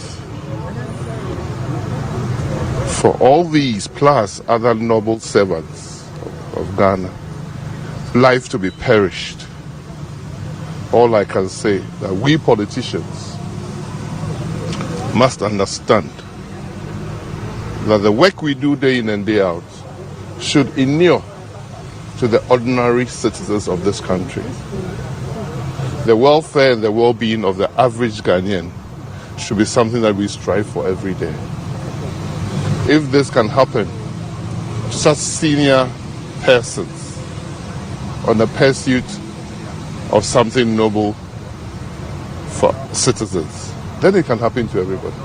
For all these, plus other noble servants of Ghana, life to be perished, all I can say that we politicians must understand that the work we do day in and day out should inure to the ordinary citizens of this country. The welfare and the well-being of the average Ghanaian should be something that we strive for every day. If this can happen to such senior persons on the pursuit of something noble for citizens, then it can happen to everybody.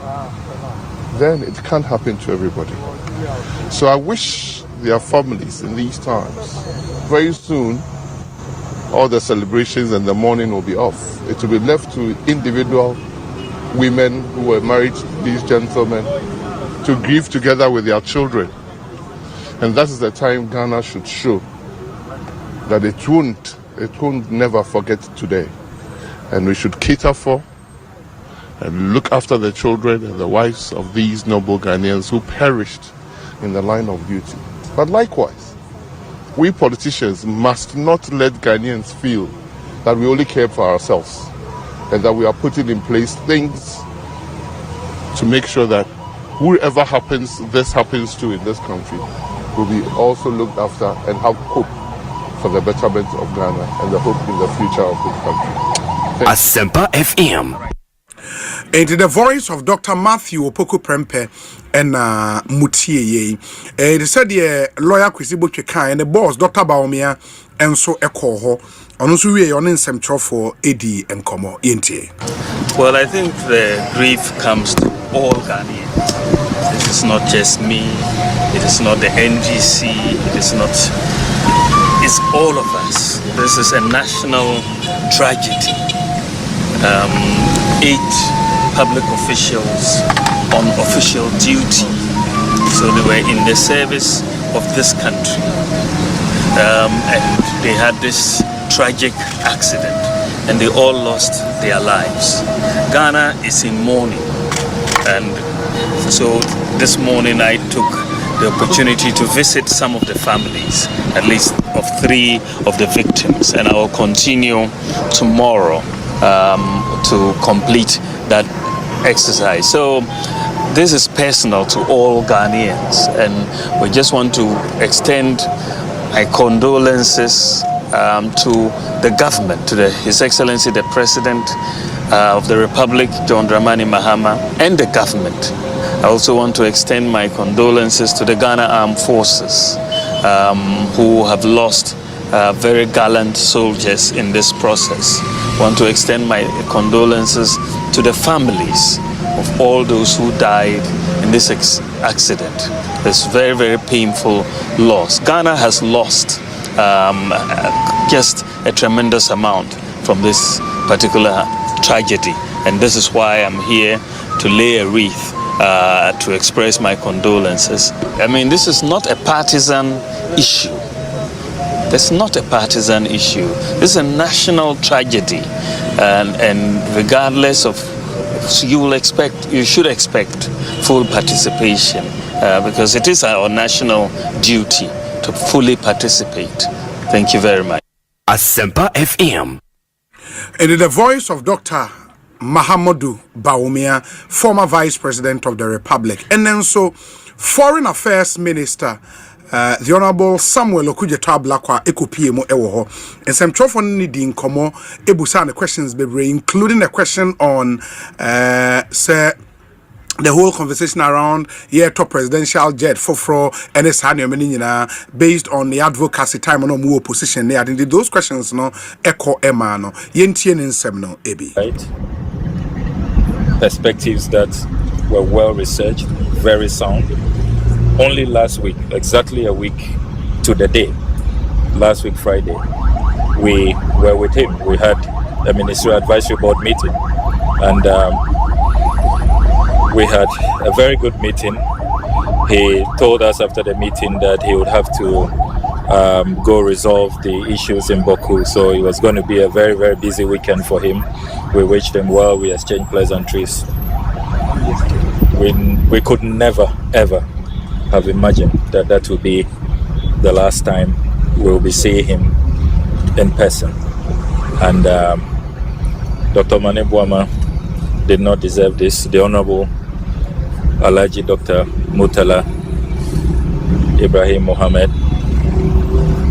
Then it can't happen to everybody. So I wish their families in these times, very soon, all the celebrations and the mourning will be off. It will be left to individual women who were married to these gentlemen to grieve together with their children. And that is the time Ghana should show that it won't never forget today. And we should cater for and look after the children and the wives of these noble Ghanaians who perished in the line of duty. But likewise, we politicians must not let Ghanaians feel that we only care for ourselves and that we are putting in place things to make sure that whoever this happens to in this country will be also looked after and have hope for the betterment of Ghana and the hope in the future of this country. Asempa FM. And the voice of Dr. Matthew Opoku Prempeh and Mutie. They said the lawyer Kwesibo Tweka and the boss Dr. Baumia and so Ekoho. And also we are on Central for AD and Komo Yente. Well, I think the grief comes to all Ghanaians. It is not just me, it is not the NGC, it's all of us. This is a national tragedy. 8 public officials on official duty, so they were in the service of this country, and they had this tragic accident and they all lost their lives. Ghana is in mourning, and so this morning I took the opportunity to visit some of the families, at least of 3 of the victims, and I will continue tomorrow to complete that exercise. So this is personal to all Ghanaians, and we just want to extend my condolences to the government, to His Excellency the President of the Republic, John Dramani Mahama, and the government. I also want to extend my condolences to the Ghana Armed Forces, who have lost very gallant soldiers in this process. I want to extend my condolences to the families of all those who died in this accident. It's very, very painful loss. Ghana has lost just a tremendous amount from this particular tragedy, and this is why I'm here to lay a wreath to express my condolences. I mean, this is not a partisan issue. It's not a partisan issue. This is a national tragedy, and regardless of, you should expect full participation because it is our national duty to fully participate. Thank you very much. Asempa FM. And in the voice of Dr. Mahamudu Bawumia, former Vice President of the Republic, and then so Foreign Affairs Minister, the Honorable Samuel Okudzeto Ablakwa ekopie mo ewo ho. And some trofon ni di nkomo ebusa the questions bebre, including a question on say the whole conversation around top presidential jet for based on the advocacy time on more opposition there. I think those questions no echo Emma no yentien in seminal ebi. Right. Perspectives that were well researched, very sound. Only last week, exactly a week to the day, last week Friday, we were with him. We had a Ministerial Advisory Board meeting, and we had a very good meeting. He told us after the meeting that he would have to go resolve the issues in Baku, so it was going to be a very, very busy weekend for him. We wished him well, we exchanged pleasantries. We could never, ever have imagined that that would be the last time we'll be seeing him in person. And Dr. Mane Buama did not deserve this. The Honorable Alhaji Dr. Murtala Ibrahim Mohammed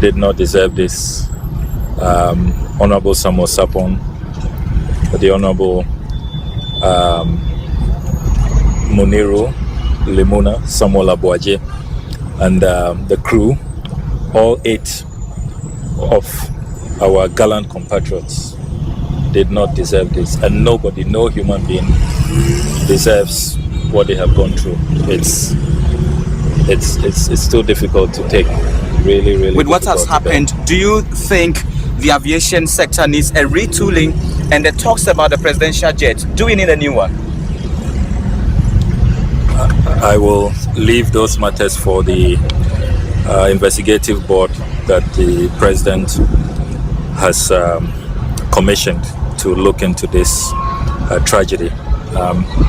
did not deserve this. Honorable Samuel Sapon, the Honorable Muniru Limuna, Samuel Abuaje, and the crew, all 8 of our gallant compatriots did not deserve this, and nobody, no human being deserves what they have gone through. It's still difficult to take, really. With what has happened, do you think the aviation sector needs a retooling? And the talks about the presidential jet, do we need a new one? I will leave those matters for the investigative board that the president has commissioned to look into this tragedy.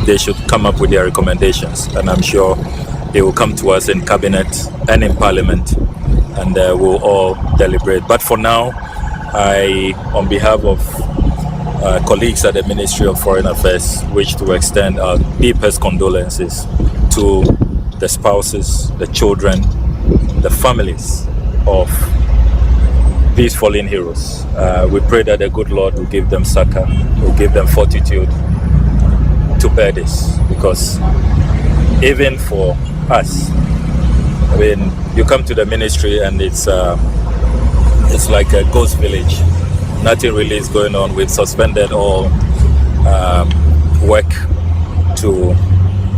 They should come up with their recommendations, and I'm sure they will come to us in cabinet and in parliament, and we'll all deliberate. But for now, I, on behalf of colleagues at the Ministry of Foreign Affairs, wish to extend our deepest condolences to the spouses, the children, the families of these fallen heroes. We pray that the good Lord will give them succor, will give them fortitude to bear this, because even for us, I mean, you come to the ministry and it's like a ghost village. Nothing really is going on. We've suspended all work to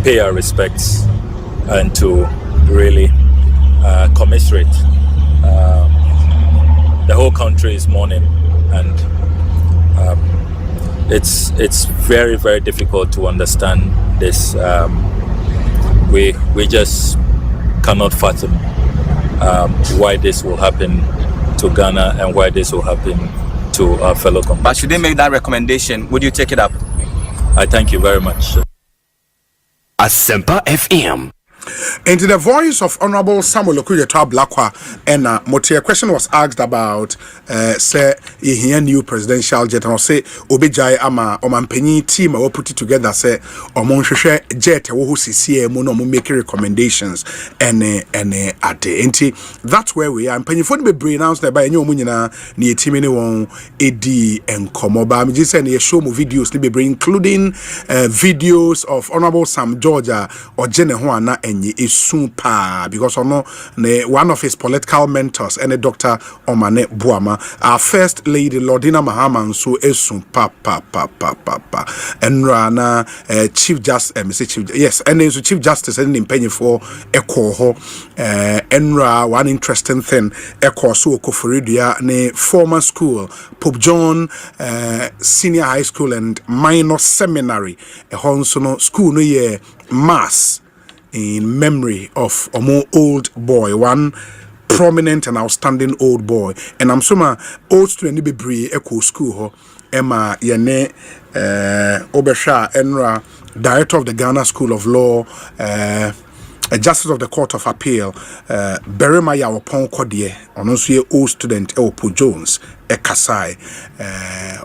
pay our respects and to really commiserate. The whole country is mourning, and it's very, very difficult to understand this. We just cannot fathom why this will happen to Ghana and why this will happen to our fellow compatriots. But should they make that recommendation, would you take it up? I thank you very much. Asempa FM. Into the voice of Honorable Samuel Okudzeto Ablakwa, and a question was asked about say a new presidential jet, and I say Obijai ama Omanpenyi team will put it together. Say Omonhwehwe jet who CCA no make recommendations and at the that's where we are. And Penyifo be brain announced by any omunyina ni team ni won edi enkomo ba me just say na show mo videos ni be including videos of Honorable Sam Georgia or Jene ho ana enye esun pa because one of his political mentors and a Dr. Omane Buama, our first lady Lordina Mahama so esun pa and rana Chief Justice yes and then Chief Justice and in Penyifo eko ho enra one interesting thing eko so okoforidia ne former school Pope John Senior High School and Minor Seminary so no school no ye mass in memory of a more old boy, one prominent and outstanding old boy. And I'm so old student be bree echo school ho Emma Yene Obesha Enra, director of the Ghana School of Law, a justice of the Court of Appeal, Berema Yawopon Kodie, onosuye old student Pope Jones, Kasai,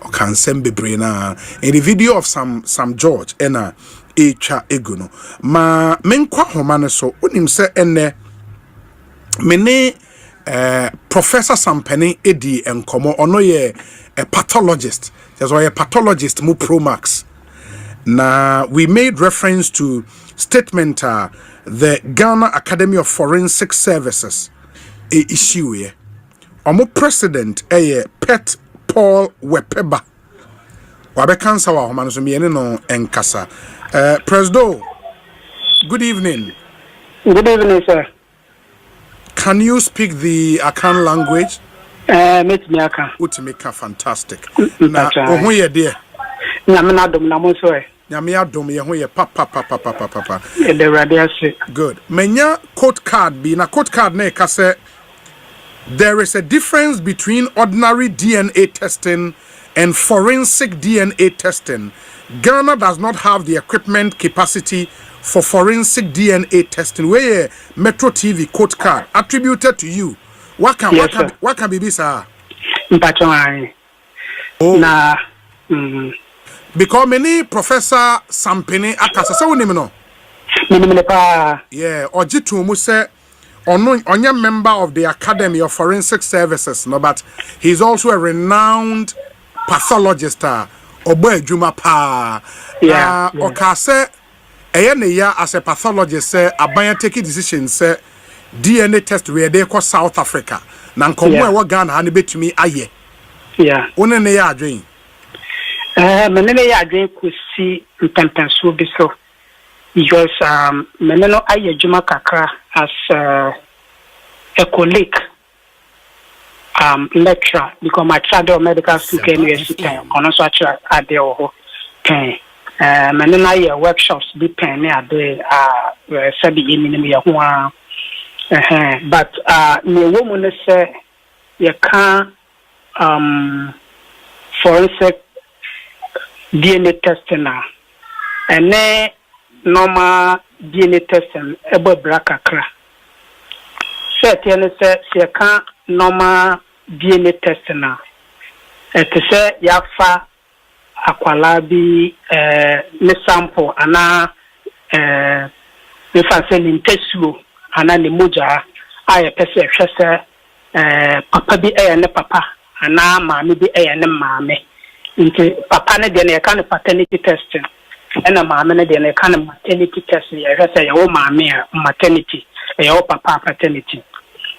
Okansembe Brena. In the video of Sam George, Ena Echa Eguno, ma menkwa homane so unim se ene mene Professor Sampeni Edi enkomo ono ye a pathologist. There's why a pathologist mu pro max. Na we made reference to statement the Ghana Academy of Forensic Services issue here. Omo president Pet Paul Wepeba. Wabe kansa wa homano so miene no enkasa. Presdo, good evening. Good evening, sir. Can you speak the Akan language? Utimika, fantastic. Na ohun ye de. Nyame adom na mo so e. Nyame adom ye ho ye papa. The radiation. Good. Menya code card bi na code card na ka say there is a difference between ordinary DNA testing and forensic DNA testing. Ghana does not have the equipment capacity for forensic DNA testing. Where Metro TV code card attributed to you. What can be this? Oh. Because many Professor Sampene Akasa sa woni no. Yeah, Ojitu mu say onye member of the Academy of Forensic Services, no, but he's also a renowned pathologist. Obo adwuma pa. Yeah. Oka say ya as a pathologist say aban take decision say DNA test we dey ko South Africa. Na nkomo e wo Ghana ha ne betumi aye. Yeah. One ne ya adwen. Menene ya adwen ko si mpempenso bi so. Because meneno aye adwuma kakra as a colleague lecturer because my child medical school university on also at the oho menena year workshops be pen near the sabi minimum ya ho but me woman say you can forensic DNA testing and then normal DNA testing ebe brakakra say you can normal DNA testing now. Say yafa akwala bi ne sample ana me fa say ni tesuo ana ne moja aye pese hwese papa bi ne papa ana maame bi ne maame nti papa ne de ne ka ne paternity testing ena maame ne de ne ka ne maternity testing ya hwese ya wo maame a maternity ya wo papa paternity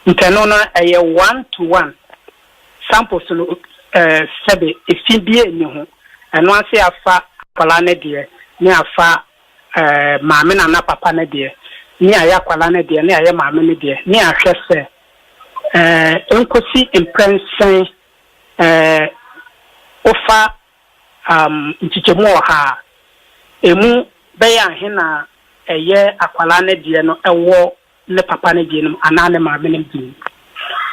nti no a 1-to-1 samples no sebe efibie ni ho eno ase afa kwala ne de ni afa maame na papa ne de ni aya kwala ne de ni aya maame ne de ni ahwese enkosi imprension ofa nchichemu ha emu beya hena eye akwala ne de no ewo le papa ne de no anane maame ne de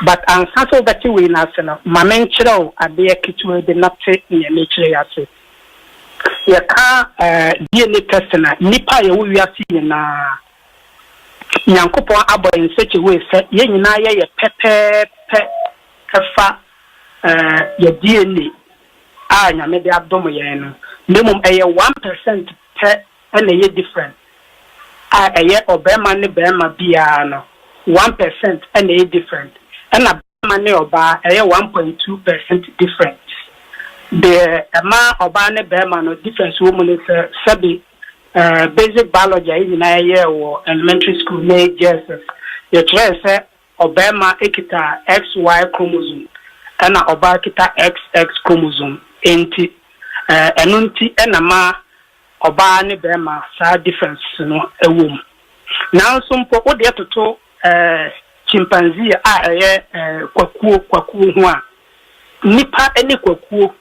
but ansaso that we na se no maame nkyerɛw ade akitu de napte ne nkyerɛ yase ya ka DNA test na nipa ye wo wiase na Yankopon abo in such a way say ye nyina ye pepe efa your DNA nyame de adom ye no nemum eye 1% per and ye different eye obema ne bema bia no 1% and ye different and abema ne oba eye 1.2% different the ama oba ne bema no difference woman is sabi basic biology in na year or elementary school na JSS you try say obema ekita XY chromosome and oba kita XX chromosome enti enunti enama oba ne bema sa difference no ewom now some po ode atoto chimpanzee eye kwakuo ho a nipa ene kwakuo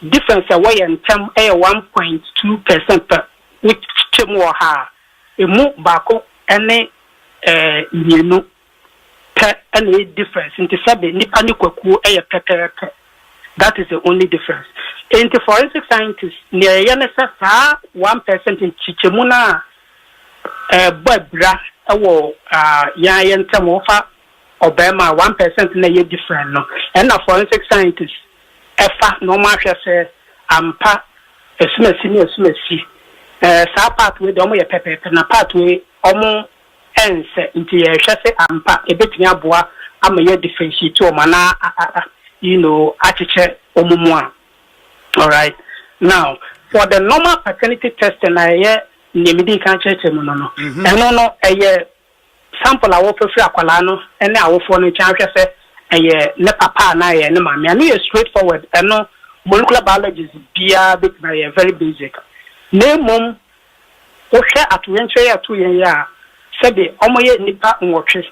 difference away in term 1.2% per which chemo ha emu bako ene yenu per ene difference into sabe nipa ni kwakuo pepe. That is the only difference. In the forensic scientists, near yenesa 1% in chichemuna bra ya yentem ofa obema 1% na ye different no. And the forensic scientists efa normal say ampa esumesi sa part we do mo ye pepe na part we omo ense nti ye hwese ampa ebetumi aboa ama ye differentiate o mana achiche omumwa. All right. Now, for the normal paternity test na ye nimidi kan cheche mo no. Eno no eye sample a wo fefi akwala no ene awofo no chan hwese eye ne papa na ye ne mama no ye straightforward eno molecular biology bia bit na ye very basic. Nemom wo hwe atoyentwe ya toyen ya sebe omo ye nipa nwotwe.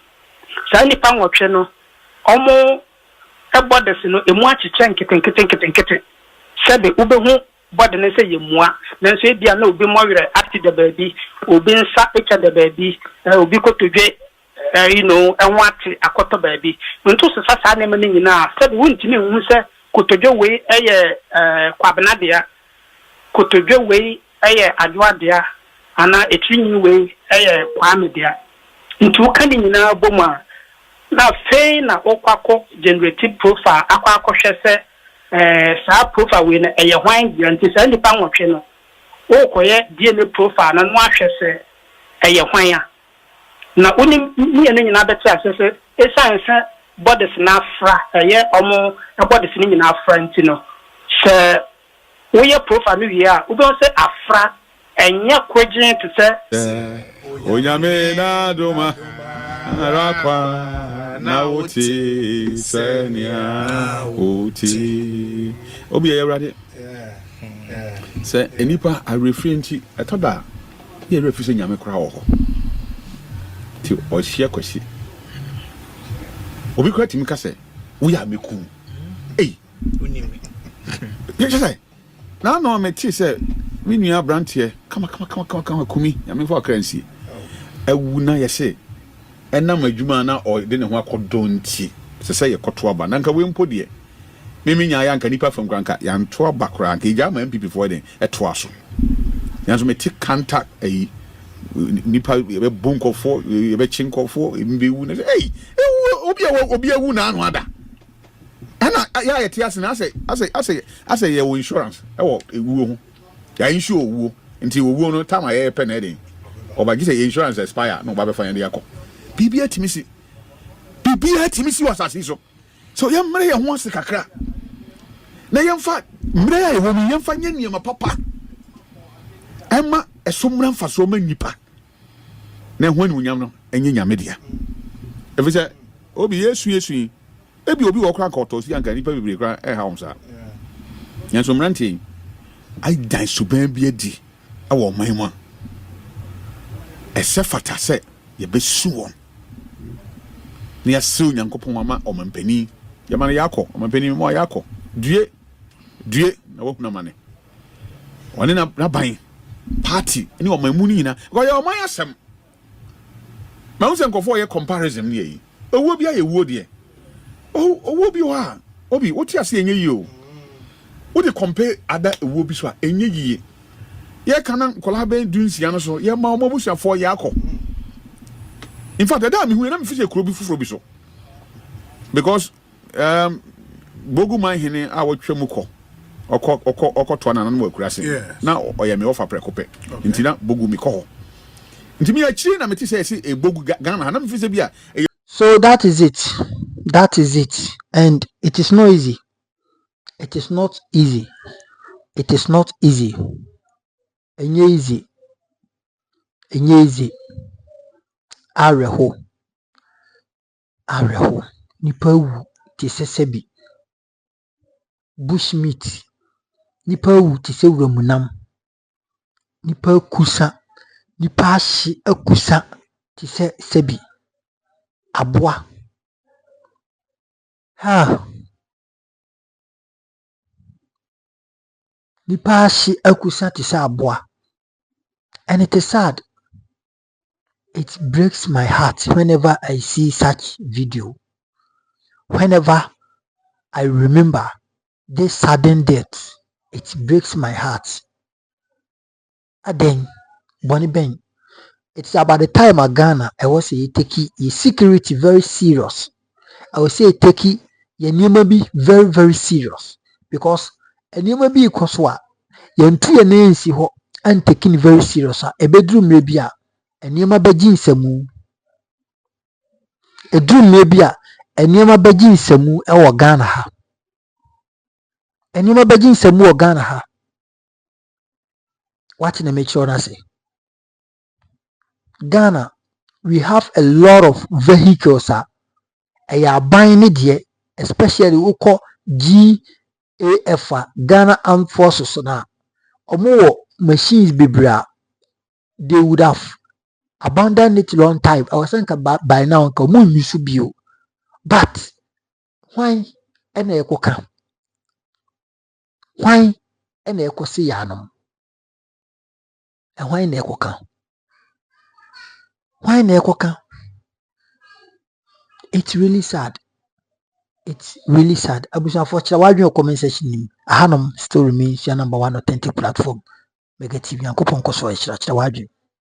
Sa nipa nwotwe no omo body no emu achiche nkete sebe ubehu body no say yemua nanso e bia na obi mowerɛ active the baby obi nsa echa the baby obi kotodwe enwate akoto baby nto sesa sa na mani nyina sebe wontimi hu sɛ kotodwe we eye kwabenadea kotodwe we eye adwadea ana etrinyi we eye kwamedea nto kani nyina boma na fei na okwako generative profile akwako hwese sa profile we na eye hwan guarantee sa nipa nwotwe no okoye DNA profile na no ahwese eye hwan ya na oni ni ene nyina beti asese esanse bodies na afra eye omo bodies ni nyina afra ntino se oye profile no wi a obi se afra enye kwagin to se onyame na doma arakwa na uti senia uti obi ye awrade se enipa a referenti etoda ye refuse nyame kra wo ho ti o hia kwasi obi kra timi ka se wo ya meku unimi ye say na no me ti se mi nua brantie kama kumi nyame fo akransi awu na ye se enam adwuma na o de ne ho akodonti se ye koto aba nanka we mpo de mimi nya ya nka nipa fam kranka ya nto aba kra nka ija ma MPP for den eto aso yanso me ti contact nipa be bonkofo be chinkofo mbe wu na obi awu na anu ada ana ya ye ti ase na ase ye wo insurance wo ewu ho ya insure owu nti owu no time aye pe na den obagi say insurance expire no ba be fa yan de yakọ bibia timisi wasase so ya mre ya ho ase kakra na yemfa mre ya wo mi yemfa nyeniema papa ema esomra mfa so ma nipa na ho ni unyam no enye nyame dia efise obi yesu ebi obi wo kra ka otosi anka nipa bibire kra ha homsa nyanso mrantie ai dan suban bi adi awo man mu ese fata se ye besu won ni asu nyankopon ama omampani yamana yakọ omampani mo yakọ due na wo kuna mane woni na ban party ni omamu ni nyina go ya oman asem ma wo senkofo ye comparison ni yi owo bia ye wo de owo bi wa obi woti ase enye yi o wo de compare ada owo bi so a enye yi ye kana kola ben dunsia no so ye ma omabusuafo yakọ In fact, that me when I'm fishing kuro bi fufuro bi so. Because bogu man hene a wotwe mu kɔ ɔkɔ to na no akurase na ɔyɛ me offer prekope ntina bogu mi kɔ ntimi akiri na meti say e bogu Ghana na me fi say bia. So that is it, and it is not easy. It is not easy. Enye easy areho nipa wu ti sesebi bushmeat nipa wu ti se wuramunam nipa kusa nipa ahye akusa ti se sebi aboa nipa ahye akusa ti se aboa. And it is sad. It breaks my heart whenever I see such video. Whenever I remember this sudden death, it breaks my heart. And then, Bonnie Ben, it's about the time of Ghana, I was say taking your security very serious. I would say taking your name be very, very serious. Because a name be because what? Your two names and taking very serious. A bedroom maybe a name be jinsemu. A dream maybe a name be jinsemu or Ghana ha. A name be jinsemu or Ghana ha. What in a make sure I say? Ghana, we have a lot of vehicles. I are buying it, especially we call GAF, Ghana Armed Forces. Now, more machines be bra, they would have abandoned it long time. I was thinking about by now, come on, you should be. But why any echo? Why any echo see yanum? And why any echo? Why any echo? It's really sad. It's really sad. Abusa for why your comment section Ahanum still remains your number one authentic platform. Mega TV and coupon cost for a